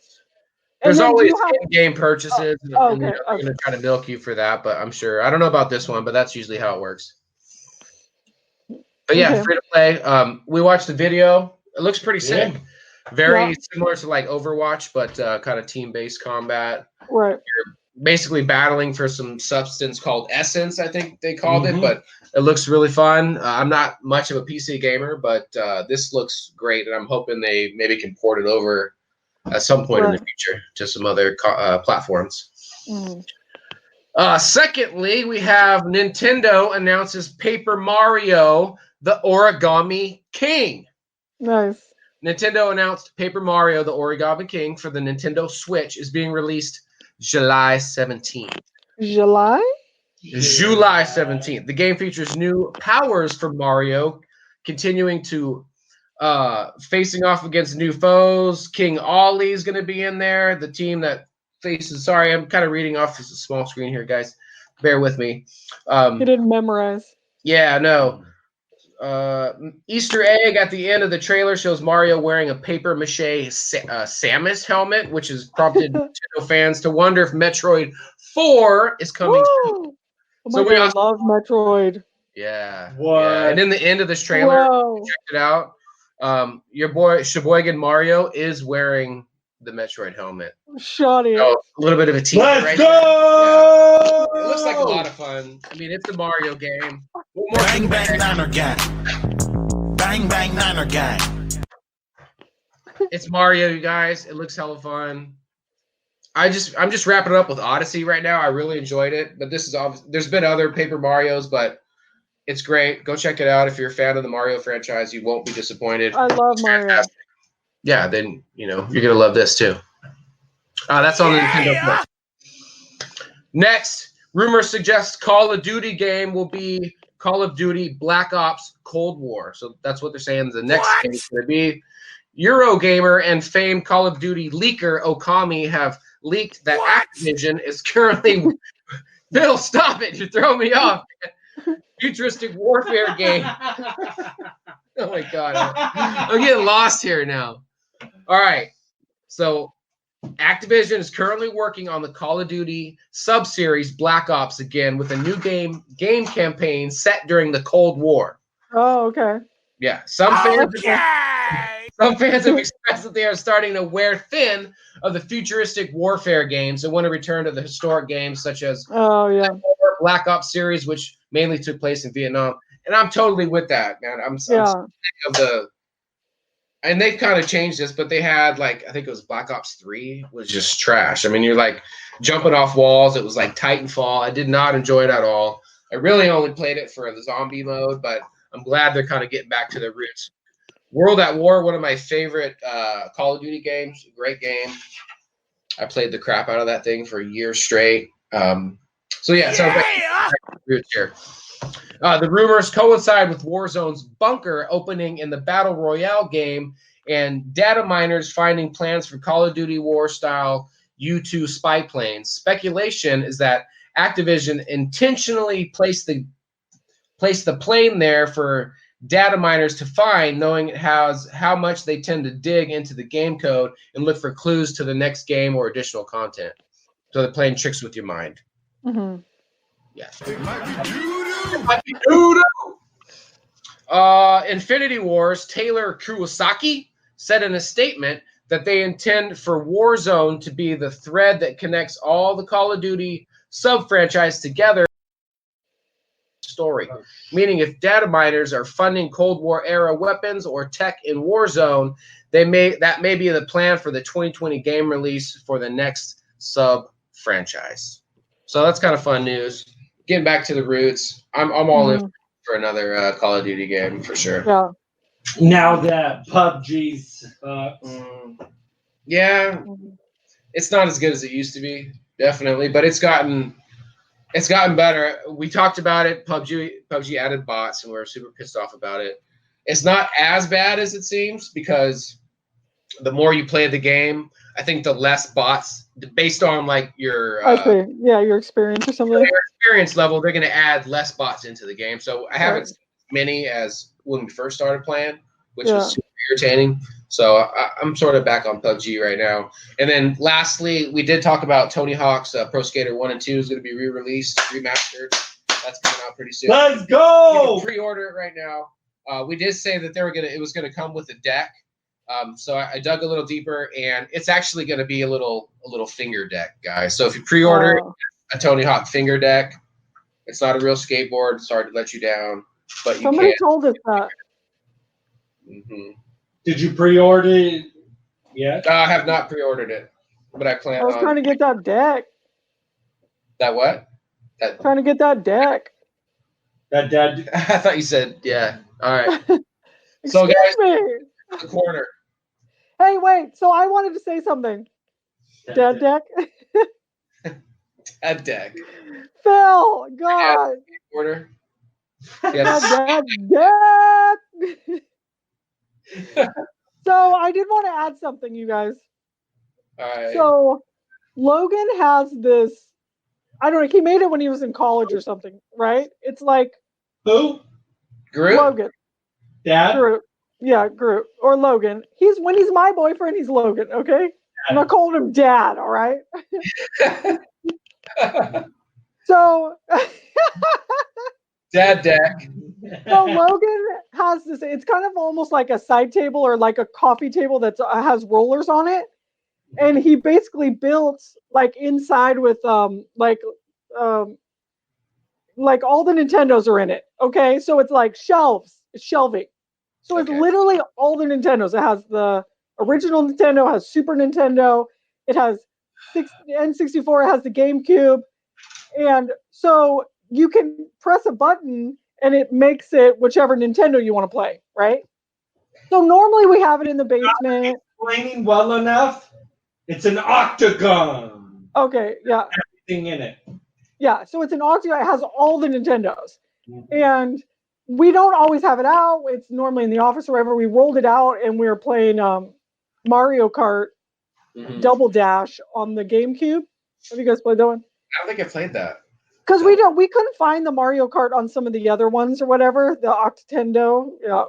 There's always in-game purchases. And they're going to try to milk you for that, but I'm sure. I don't know about this one, but that's usually how it works. But yeah, free to play. We watched the video. It looks pretty sick. Very similar to like Overwatch, but kind of team-based combat. Right. You're basically battling for some substance called Essence, I think they called it, but it looks really fun. I'm not much of a PC gamer, but this looks great, and I'm hoping they maybe can port it over at some point in the future to some other platforms. Secondly, we have Nintendo announces Paper Mario, the Origami King. Nice. Nintendo announced Paper Mario, the Origami King for the Nintendo Switch is being released July 17th. July 17th. The game features new powers for Mario, continuing to facing off against new foes. King Ollie is going to be in there. The team that faces. Sorry, I'm kind of reading off this small screen here, guys. Bear with me. You didn't memorize. Yeah, no. Easter egg at the end of the trailer shows Mario wearing a paper mache Samus helmet, which has prompted Nintendo fans to wonder if Metroid 4 is coming soon. Oh my God, I love Metroid. Yeah. What? Yeah. And in the end of this trailer, check it out. Your boy Sheboygan Mario is wearing the Metroid helmet. Shoddy. So a little bit of a teaser. Let's go! Yeah. It looks like a lot of fun. I mean, it's a Mario game. Bang bang Niner gang. Bang bang Niner gang. It's Mario, you guys. It looks hella fun. I'm just wrapping it up with Odyssey right now. I really enjoyed it, but this is there's been other Paper Marios, but it's great. Go check it out if you're a fan of the Mario franchise. You won't be disappointed. I love Mario. Fantastic. Yeah, then you're gonna love this too. That's on the Nintendo Switch. Next, rumors suggest Call of Duty game will be Call of Duty Black Ops Cold War. So that's what they're saying the next game is going to be. Eurogamer and famed Call of Duty leaker Okami have leaked that Activision is currently Bill, stop it. You're throwing me off. Futuristic warfare game. Oh my God. I'm getting lost here now. All right. So Activision is currently working on the Call of Duty sub-series Black Ops again with a new game campaign set during the Cold War. Oh, okay. Yeah. Some fans have expressed that they are starting to wear thin of the futuristic warfare games and want to return to the historic games such as Black Ops series, which mainly took place in Vietnam. And I'm totally with that, man. I'm sick of the. And they kind of changed this, but they had I think it was Black Ops 3 was just trash. I mean, you're jumping off walls. It was like Titanfall. I did not enjoy it at all. I really only played it for the zombie mode, but I'm glad they're kind of getting back to their roots World at War, one of my favorite Call of Duty games. Great game. I played the crap out of that thing for a year straight. So roots here. The rumors coincide with Warzone's bunker opening in the Battle Royale game and data miners finding plans for Call of Duty War style U-2 spy planes. Speculation is that Activision intentionally placed the plane there for data miners to find, knowing it has how much they tend to dig into the game code and look for clues to the next game or additional content. So they're playing tricks with your mind. Mm-hmm. Yes. Infinity Wars, Taylor Kuwasaki said in a statement that they intend for Warzone to be the thread that connects all the Call of Duty sub-franchise together. Story, meaning if data miners are funding Cold War era weapons or tech in Warzone, that may be the plan for the 2020 game release for the next sub-franchise. So that's kind of fun news. Getting back to the roots, I'm all in for another Call of Duty game for sure. Yeah. Now that PUBG's yeah, it's not as good as it used to be, definitely, but it's gotten better. We talked about it. PUBG added bots, and we were super pissed off about it. It's not as bad as it seems because the more you play the game, I think the less bots, based on like your your experience or something. Your experience level, they're going to add less bots into the game. So I haven't seen as many as when we first started playing, which was super irritating. So I'm sort of back on PUBG right now. And then lastly, we did talk about Tony Hawk's Pro Skater 1 and 2 is going to be re-released, remastered. That's coming out pretty soon. Let's go! You can pre-order it right now. We did say that it was going to come with a deck. So I dug a little deeper, and it's actually going to be a little finger deck, guys. So if you pre-order a Tony Hawk finger deck, it's not a real skateboard. Sorry to let you down, but somebody told us that. Mm-hmm. Did you pre-order it yet? I have not pre-ordered it, but I plan on. I was trying to get that deck. That what? Trying to get that deck. That dead. I thought you said yeah. All right. So guys, the corner. Hey, wait. So I wanted to say something. Dead deck. Dead deck. Phil, God. Order. Yes. Dead deck. So I did want to add something, you guys. All right. So Logan has this. I don't know. He made it when he was in college or something, right? It's like who? Groot. Logan. Dad. Groot. Yeah, Groot or Logan. When he's my boyfriend, he's Logan. Okay, I'm not calling him Dad. All right. So. Dad deck. So Logan has this. It's kind of almost like a side table or like a coffee table that has rollers on it, and he basically built like inside with like all the Nintendos are in it. Okay, so it's like shelves, it's shelving. So it's literally all the Nintendos. It has the original Nintendo, it has Super Nintendo, it has N64, it has the GameCube, and so you can press a button and it makes it whichever Nintendo you want to play, right? So normally we have it in the basement. Explaining well enough. It's an octagon. Okay, yeah. Everything in it. Yeah, so it's an octagon. It has all the Nintendos. And we don't always have it out. It's normally in the office or wherever. We rolled it out and we were playing Mario Kart Double Dash on the GameCube. Have you guys played that one? I don't think I played that. Because we couldn't find the Mario Kart on some of the other ones or whatever, the Octintendo. Yeah.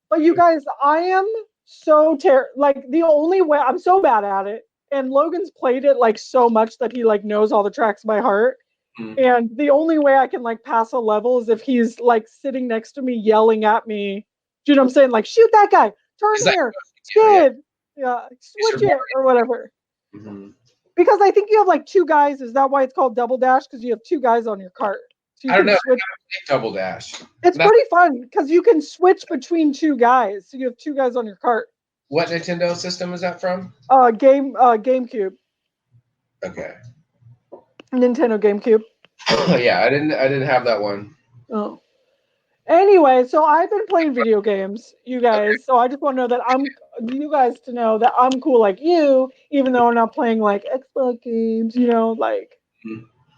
But you guys, I am so the only way I'm so bad at it, and Logan's played it like so much that he like knows all the tracks by heart. And the only way I can like pass a level is if he's like sitting next to me yelling at me. Do you know what I'm saying? Like, shoot that guy, turn here, skid, switch it or whatever. Because I think you have like two guys. Is that why it's called Double Dash? Because you have two guys on your cart. So you I don't know. Switch. Double Dash. It's pretty fun because you can switch between two guys. So you have two guys on your cart. What Nintendo system is that from? GameCube. Okay. Nintendo GameCube. Yeah, I didn't have that one. Oh. Anyway, so I've been playing video games, you guys. So I just want to know that you guys to know that I'm cool like you, even though I'm not playing like Xbox games, like.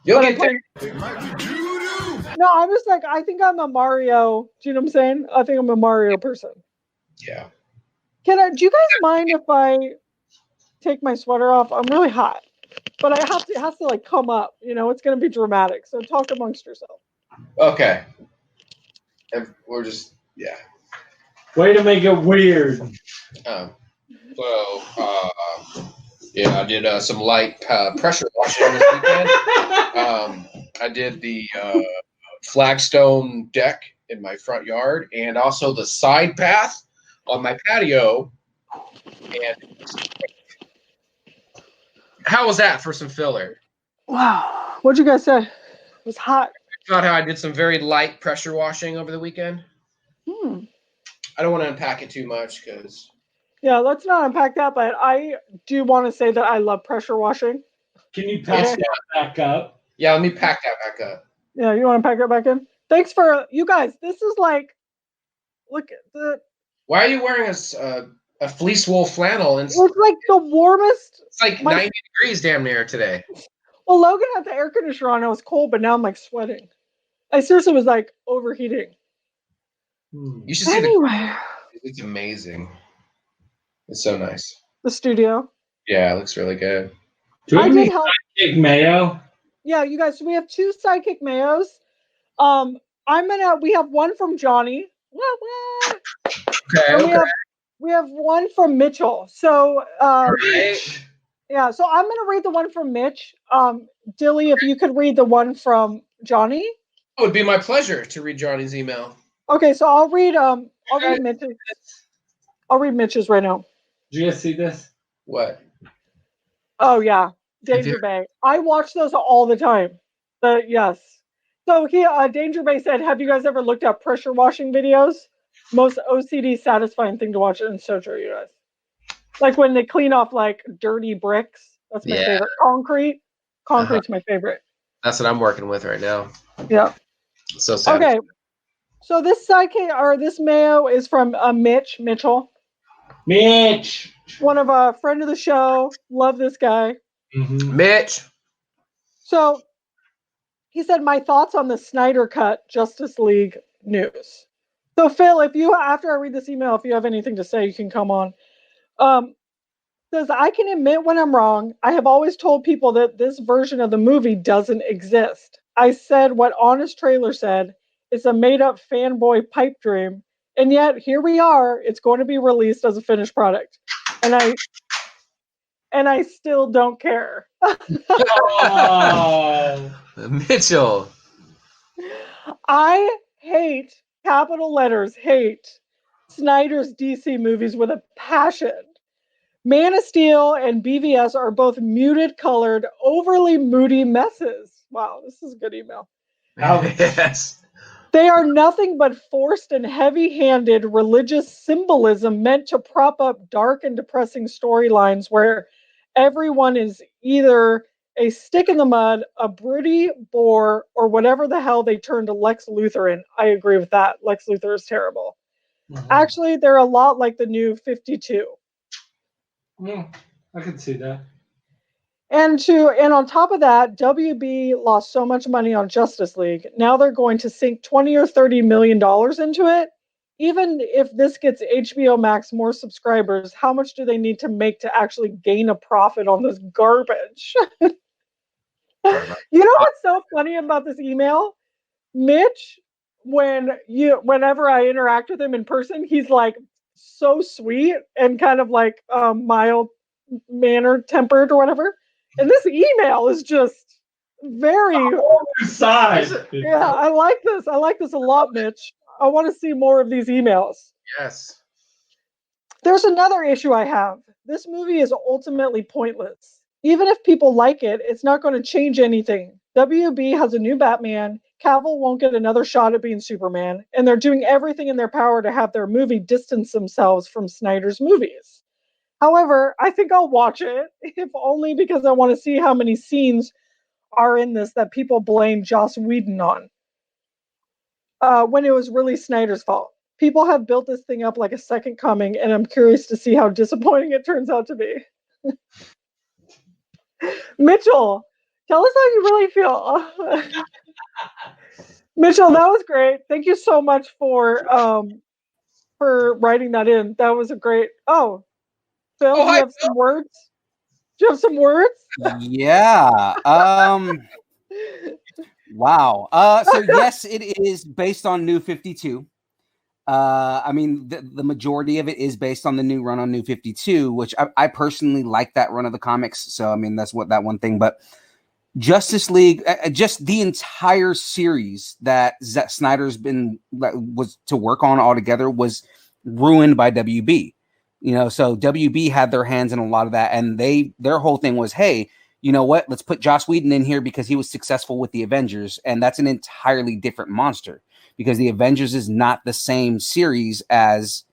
You'll But I'm get there. playing. No, I'm just like, I think I'm a Mario. Do you know what I'm saying? I think I'm a Mario person. Yeah. Do you guys mind if I take my sweater off? I'm really hot, but it has to like come up. It's going to be dramatic. So talk amongst yourself. Okay. And we're just Way to make it weird. Yeah, I did some light pressure washing this weekend. I did the flagstone deck in my front yard and also the side path on my patio. And how was that for some filler? Wow. What'd you guys say? It was hot. About how I did some very light pressure washing over the weekend. I don't want to unpack it too much because. Yeah, let's not unpack that, but I do want to say that I love pressure washing. Can you pack that back up? Yeah, let me pack that back up. Yeah, you want to pack that back in? Thanks for you guys. This is like, look at the. Why are you wearing a fleece wool flannel? It's like the warmest. It's like 90 degrees damn near today. Well, Logan had the air conditioner on. It was cold, but now I'm like sweating. I seriously was like overheating. You should see it's amazing. It's so nice. The studio. Yeah, it looks really good. Do we have any sidekick mayo? Yeah, you guys. So we have 2 sidekick mayos. We have one from Johnny. Okay. We have one from Mitchell. So yeah, so I'm gonna read the one from Mitch. Dilly, if you could read the one from Johnny. It would be my pleasure to read Johnny's email. Okay, so I'll read Mitch's. I'll read Mitch's right now. Did you guys see this? What? Oh yeah, Danger Bay. I watch those all the time. Yes. So Danger Bay said, "Have you guys ever looked at pressure washing videos? Most OCD satisfying thing to watch." And so true, you guys. Like when they clean off like dirty bricks. That's my favorite. Concrete's my favorite. That's what I'm working with right now. Yeah. So sad. Okay. So this sidekick or this mayo is from Mitchell. Mitch. One of a friend of the show. Love this guy. Mm-hmm. Mitch. So he said, "My thoughts on the Snyder Cut Justice League news." So Phil, after I read this email, if you have anything to say, you can come on. Says, "I can admit when I'm wrong. I have always told people that this version of the movie doesn't exist. I said what Honest Trailer said. It's a made-up fanboy pipe dream. And yet, here we are. It's going to be released as a finished product. And I still don't care." Oh. Mitchell. I hate, capital letters, hate Snyder's DC movies with a passion. Man of Steel and BVS are both muted colored, overly moody messes. Wow, this is a good email. Yes. They are nothing but forced and heavy-handed religious symbolism meant to prop up dark and depressing storylines where everyone is either a stick in the mud, a broody bore, or whatever the hell they turned to Lex Luthor in. I agree with that. Lex Luthor is terrible. Mm-hmm. Actually, they're a lot like the new 52. Yeah, I can see that. And on top of that, WB lost so much money on Justice League. Now they're going to sink $20 or $30 million into it. Even if this gets HBO Max more subscribers, how much do they need to make to actually gain a profit on this garbage? You know what's so funny about this email? Mitch, whenever I interact with him in person, he's like so sweet and kind of like mild mannered tempered or whatever. And this email is just very side. Yeah, I like this. I like this a lot, Mitch. I want to see more of these emails. Yes. There's another issue I have. This movie is ultimately pointless. Even if people like it, it's not going to change anything. WB has a new Batman. Cavill won't get another shot at being Superman. And they're doing everything in their power to have their movie distance themselves from Snyder's movies. However, I think I'll watch it, if only because I want to see how many scenes are in this that people blame Joss Whedon on. when it was really Snyder's fault. People have built this thing up like a second coming, and I'm curious to see how disappointing it turns out to be. Mitchell, tell us how you really feel. Mitchell, that was great. Thank you so much for writing that in. That was a great. Oh, Phil, do you have some words? Do you have some words? Yeah. Wow. So yes, it is based on New 52. I mean, the majority of it is based on the new run on New 52, which I personally like that run of the comics. So I mean, that's what that one thing. But Justice League, just the entire series that Zack Snyder's was to work on altogether was ruined by WB. You know, so WB had their hands in a lot of that, and their whole thing was, hey, you know what? Let's put Joss Whedon in here because he was successful with the Avengers, and that's an entirely different monster because the Avengers is not the same series as,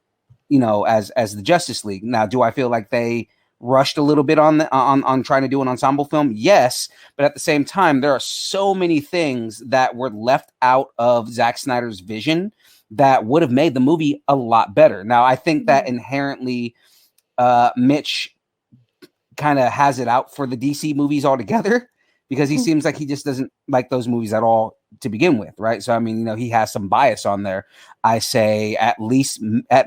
you know, as the Justice League. Now, do I feel like they rushed a little bit on trying to do an ensemble film? Yes, but at the same time, there are so many things that were left out of Zack Snyder's vision that would have made the movie a lot better. Now, I think that inherently Mitch kind of has it out for the DC movies altogether because he seems like he just doesn't like those movies at all to begin with, right? So, I mean, you know, he has some bias on there. I say at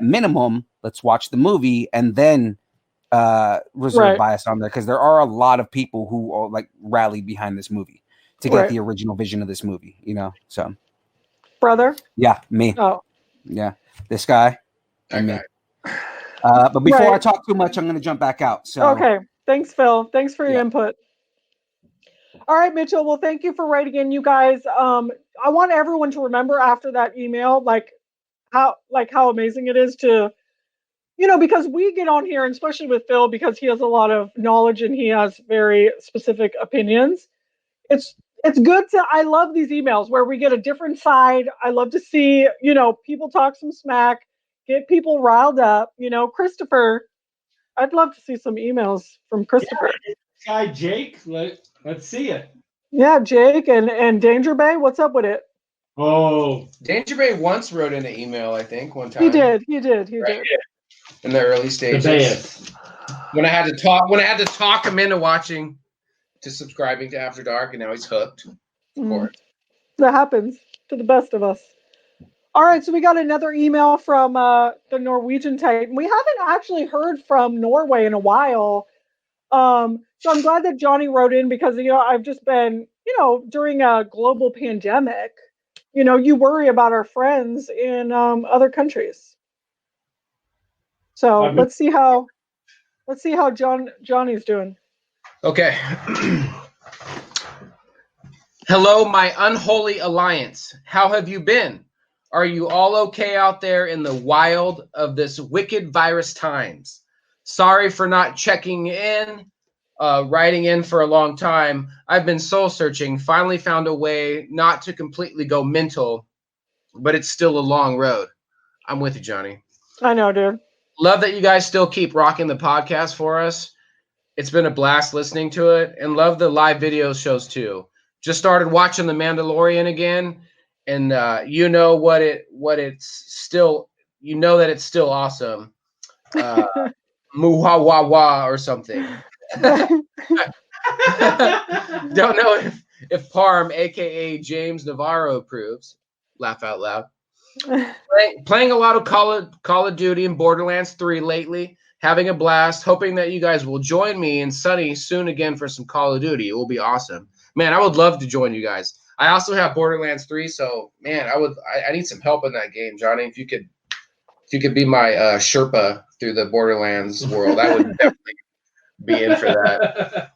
minimum, let's watch the movie and then reserve bias on there because there are a lot of people who are like rallied behind this movie to get the original vision of this movie, you know, so. Brother? Yeah, me. Oh. Yeah, this guy and me. But before I talk too much, I'm going to jump back out. So okay. Thanks, Phil. Thanks for your input. All right, Mitchell. Well, thank you for writing in, you guys. I want everyone to remember after that email, like how amazing it is to, you know, because we get on here, and especially with Phil, because he has a lot of knowledge and he has very specific opinions. It's good to, I love these emails where we get a different side. I love to see, you know, people talk some smack, get people riled up. You know, Christopher, I'd love to see some emails from Christopher. Yeah, guy Jake, let's see it. Yeah, Jake and Danger Bay, what's up with it? Oh, Danger Bay once wrote in an email, I think, one time. He did. In the early stages. When I had to talk him into subscribing to After Dark, and now he's hooked. Of course. That happens to the best of us. All right, so we got another email from the Norwegian Titan. We haven't actually heard from Norway in a while. So I'm glad that Johnny wrote in because, you know, I've just been, you know, during a global pandemic, you know, you worry about our friends in other countries. So let's see how Johnny's doing. Okay. Hello, my unholy alliance. How have you been? Are you all okay out there in the wild of this wicked virus times? Sorry for not checking in, writing in for a long time. I've been soul searching, finally found a way not to completely go mental, but it's still a long road. I'm with you, Johnny. I know, dude. Love that you guys still keep rocking the podcast for us. It's been a blast listening to it, and love the live video shows too. Just started watching The Mandalorian again, and you know that it's still awesome. Muhawawa or something. Don't know if Parm, aka James Navarro, approves. Laugh out loud. Playing a lot of Call of Duty and Borderlands 3 lately. Having a blast. Hoping that you guys will join me and Sunny soon again for some Call of Duty. It will be awesome. Man, I would love to join you guys. I also have Borderlands 3, so man, I need some help in that game, Johnny. If you could be my Sherpa through the Borderlands world, I would definitely be in for that.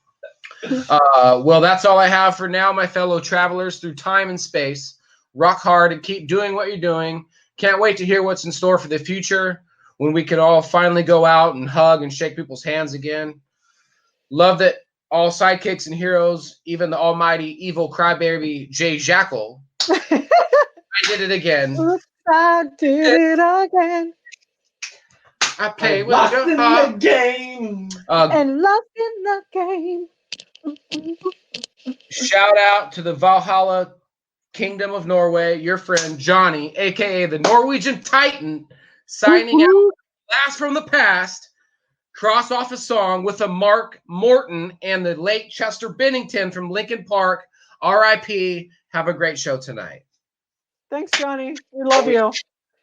Well, that's all I have for now, my fellow travelers through time and space. Rock hard and keep doing what you're doing. Can't wait to hear what's in store for the future when we can all finally go out and hug and shake people's hands again. Love that all sidekicks and heroes, even the almighty evil crybaby Jay Jackal. I did it again. I did it again. I played with lost in the game. And lost in the game. Shout out to the Valhalla Kingdom of Norway, your friend Johnny, aka the Norwegian Titan, signing out Blast from the Past. Cross off a song with a Mark Morton and the late Chester Bennington from Linkin Park. R.I.P. Have a great show tonight. Thanks, Johnny. We love you.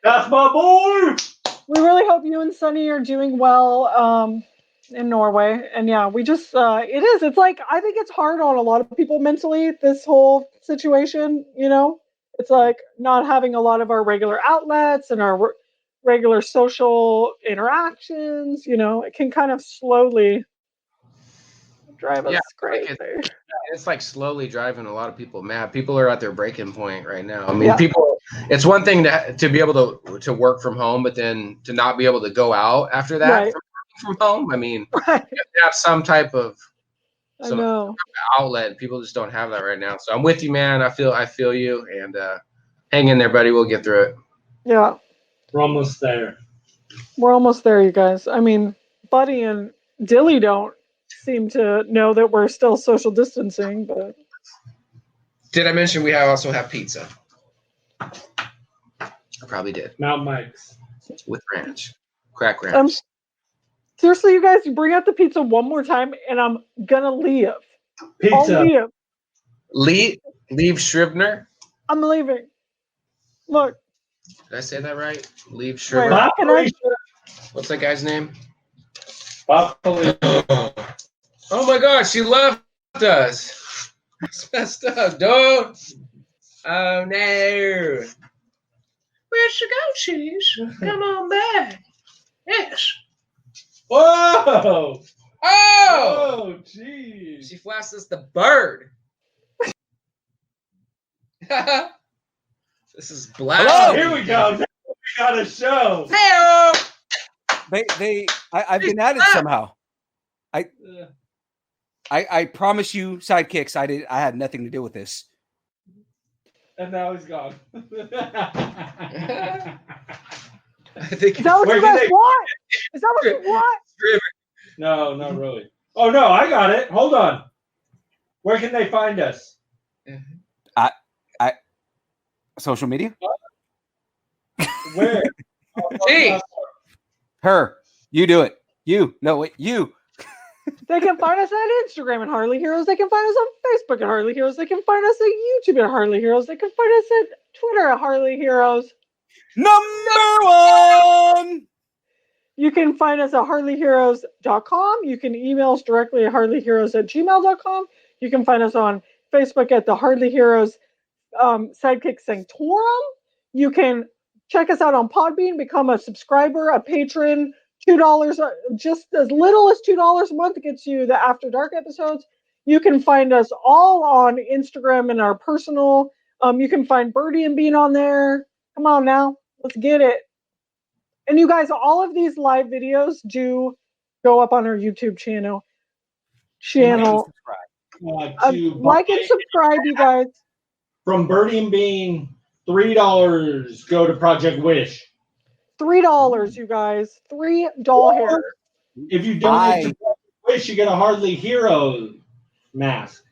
That's my boy. We really hope you and Sunny are doing well in Norway. And yeah, we just, it's like, I think it's hard on a lot of people mentally, this whole situation, you know? It's like not having a lot of our regular outlets and our regular social interactions, you know, it can kind of slowly drive us crazy. It's like slowly driving a lot of people mad. People are at their breaking point right now. I mean, people, it's one thing to be able to work from home, but then to not be able to go out after that from home. I mean, you have to have some type of outlet. People just don't have that right now. So I'm with you, man. I feel you, and hang in there, buddy. We'll get through it. Yeah. We're almost there. We're almost there, you guys. I mean, Buddy and Dilly don't seem to know that we're still social distancing, but did I mention we also have pizza? I probably did. Mount Mike's with ranch, crack ranch. Seriously, you guys, you bring out the pizza one more time, and I'm gonna leave. Pizza. I'll leave. Leave Scrivener. I'm leaving. Look. Did I say that right? Leave Scrivener. What's that guy's name? Oh my gosh, she left us. It's messed up, dog. Oh no. Where'd she go, Cheese? Come on back. Yes. Whoa! Oh! Jeez. She flashed us the bird. This is black. Hello. Here we go. Now we got a show. Hey-o! I've been at it somehow. I promise you, sidekicks. I had nothing to do with this. And now he's gone. I think. Is that what you guys want? Is that what you want? No, not really. Oh no, I got it. Hold on. Where can they find us? Social media. Where? Her. You do it. You. No, wait. You. They can find us at Instagram at Harley Heroes. They can find us on Facebook at Harley Heroes. They can find us at YouTube at Harley Heroes. They can find us at Twitter at Harley Heroes. Number one. You can find us at harleyheroes.com. You can email us directly at harleyheroes@gmail.com. You can find us on Facebook at the Harley Heroes Sidekick Sanctorum. You can check us out on Podbean, become a subscriber, a patron. $2, just as little as $2 a month gets you the After Dark episodes. You can find us all on Instagram and our personal. You can find Birdie and Bean on there. Come on now, let's get it. And you guys, all of these live videos do go up on our YouTube channel. Like and subscribe, you guys. From Birdie and Bean, $3 go to Project Wish. $3, you guys. $3 hair. If you donate to Project Wish, you get a Harley Hero mask.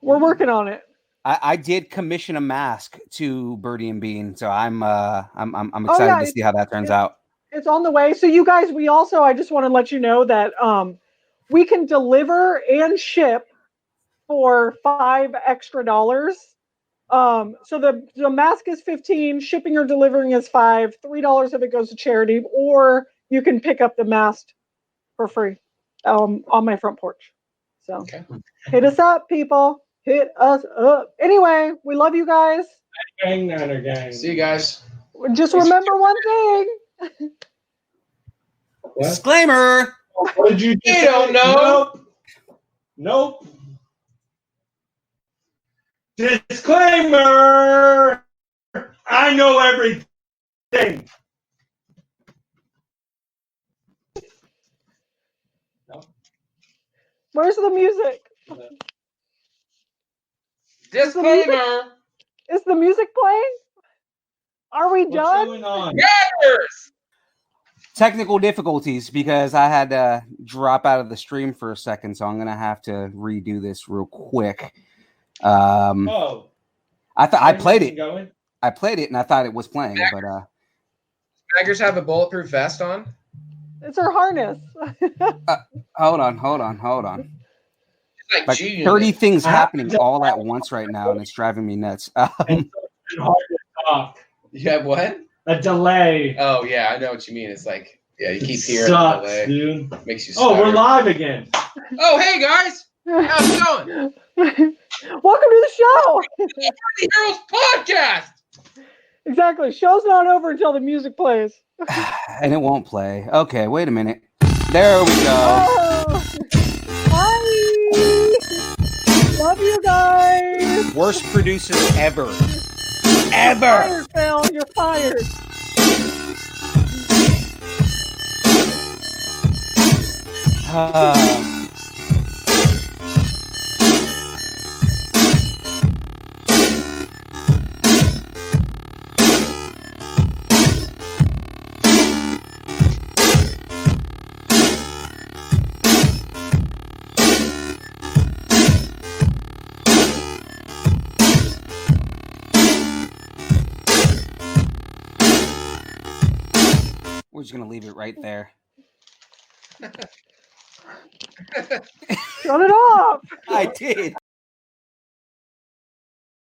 We're working on it. I did commission a mask to Birdie and Bean, so I'm excited to see how that turns out. It's on the way. So you guys, I just want to let you know that we can deliver and ship for $5 extra. So the mask is $15, shipping or delivering is $5, $3 of it goes to charity, or you can pick up the mask for free on my front porch. So hit us up, people. Hit us up. Anyway, we love you guys. Gang. See you guys. Just remember one thing. Disclaimer. What did you do? You don't know. Nope. Disclaimer! I know everything. No. Where's the music? Disclaimer. Is the music playing? Are we done? What's going on? Yes! Technical difficulties because I had to drop out of the stream for a second, so I'm gonna have to redo this real quick. I I played it. Going? I played it and I thought it was playing, but Snaggers have a bulletproof vest on. It's her harness. hold on. It's Like G-Unit. 30 things happening all at once right now, and it's driving me nuts. It's hard to talk. You have what? A delay. Oh yeah, I know what you mean. It's like you keep hearing Sucks, the delay. dude. Makes you. Oh, we're stutter. live again. Oh hey guys, how's it going? Welcome to the show. The Heroes Podcast. Exactly. Show's not over until the music plays. And it won't play. Okay, wait a minute. There we go. Oh. Hi. Love you guys. Worst producer ever. You're fired, Phil. You're fired. We're just gonna leave it right there. Shut it off. I did.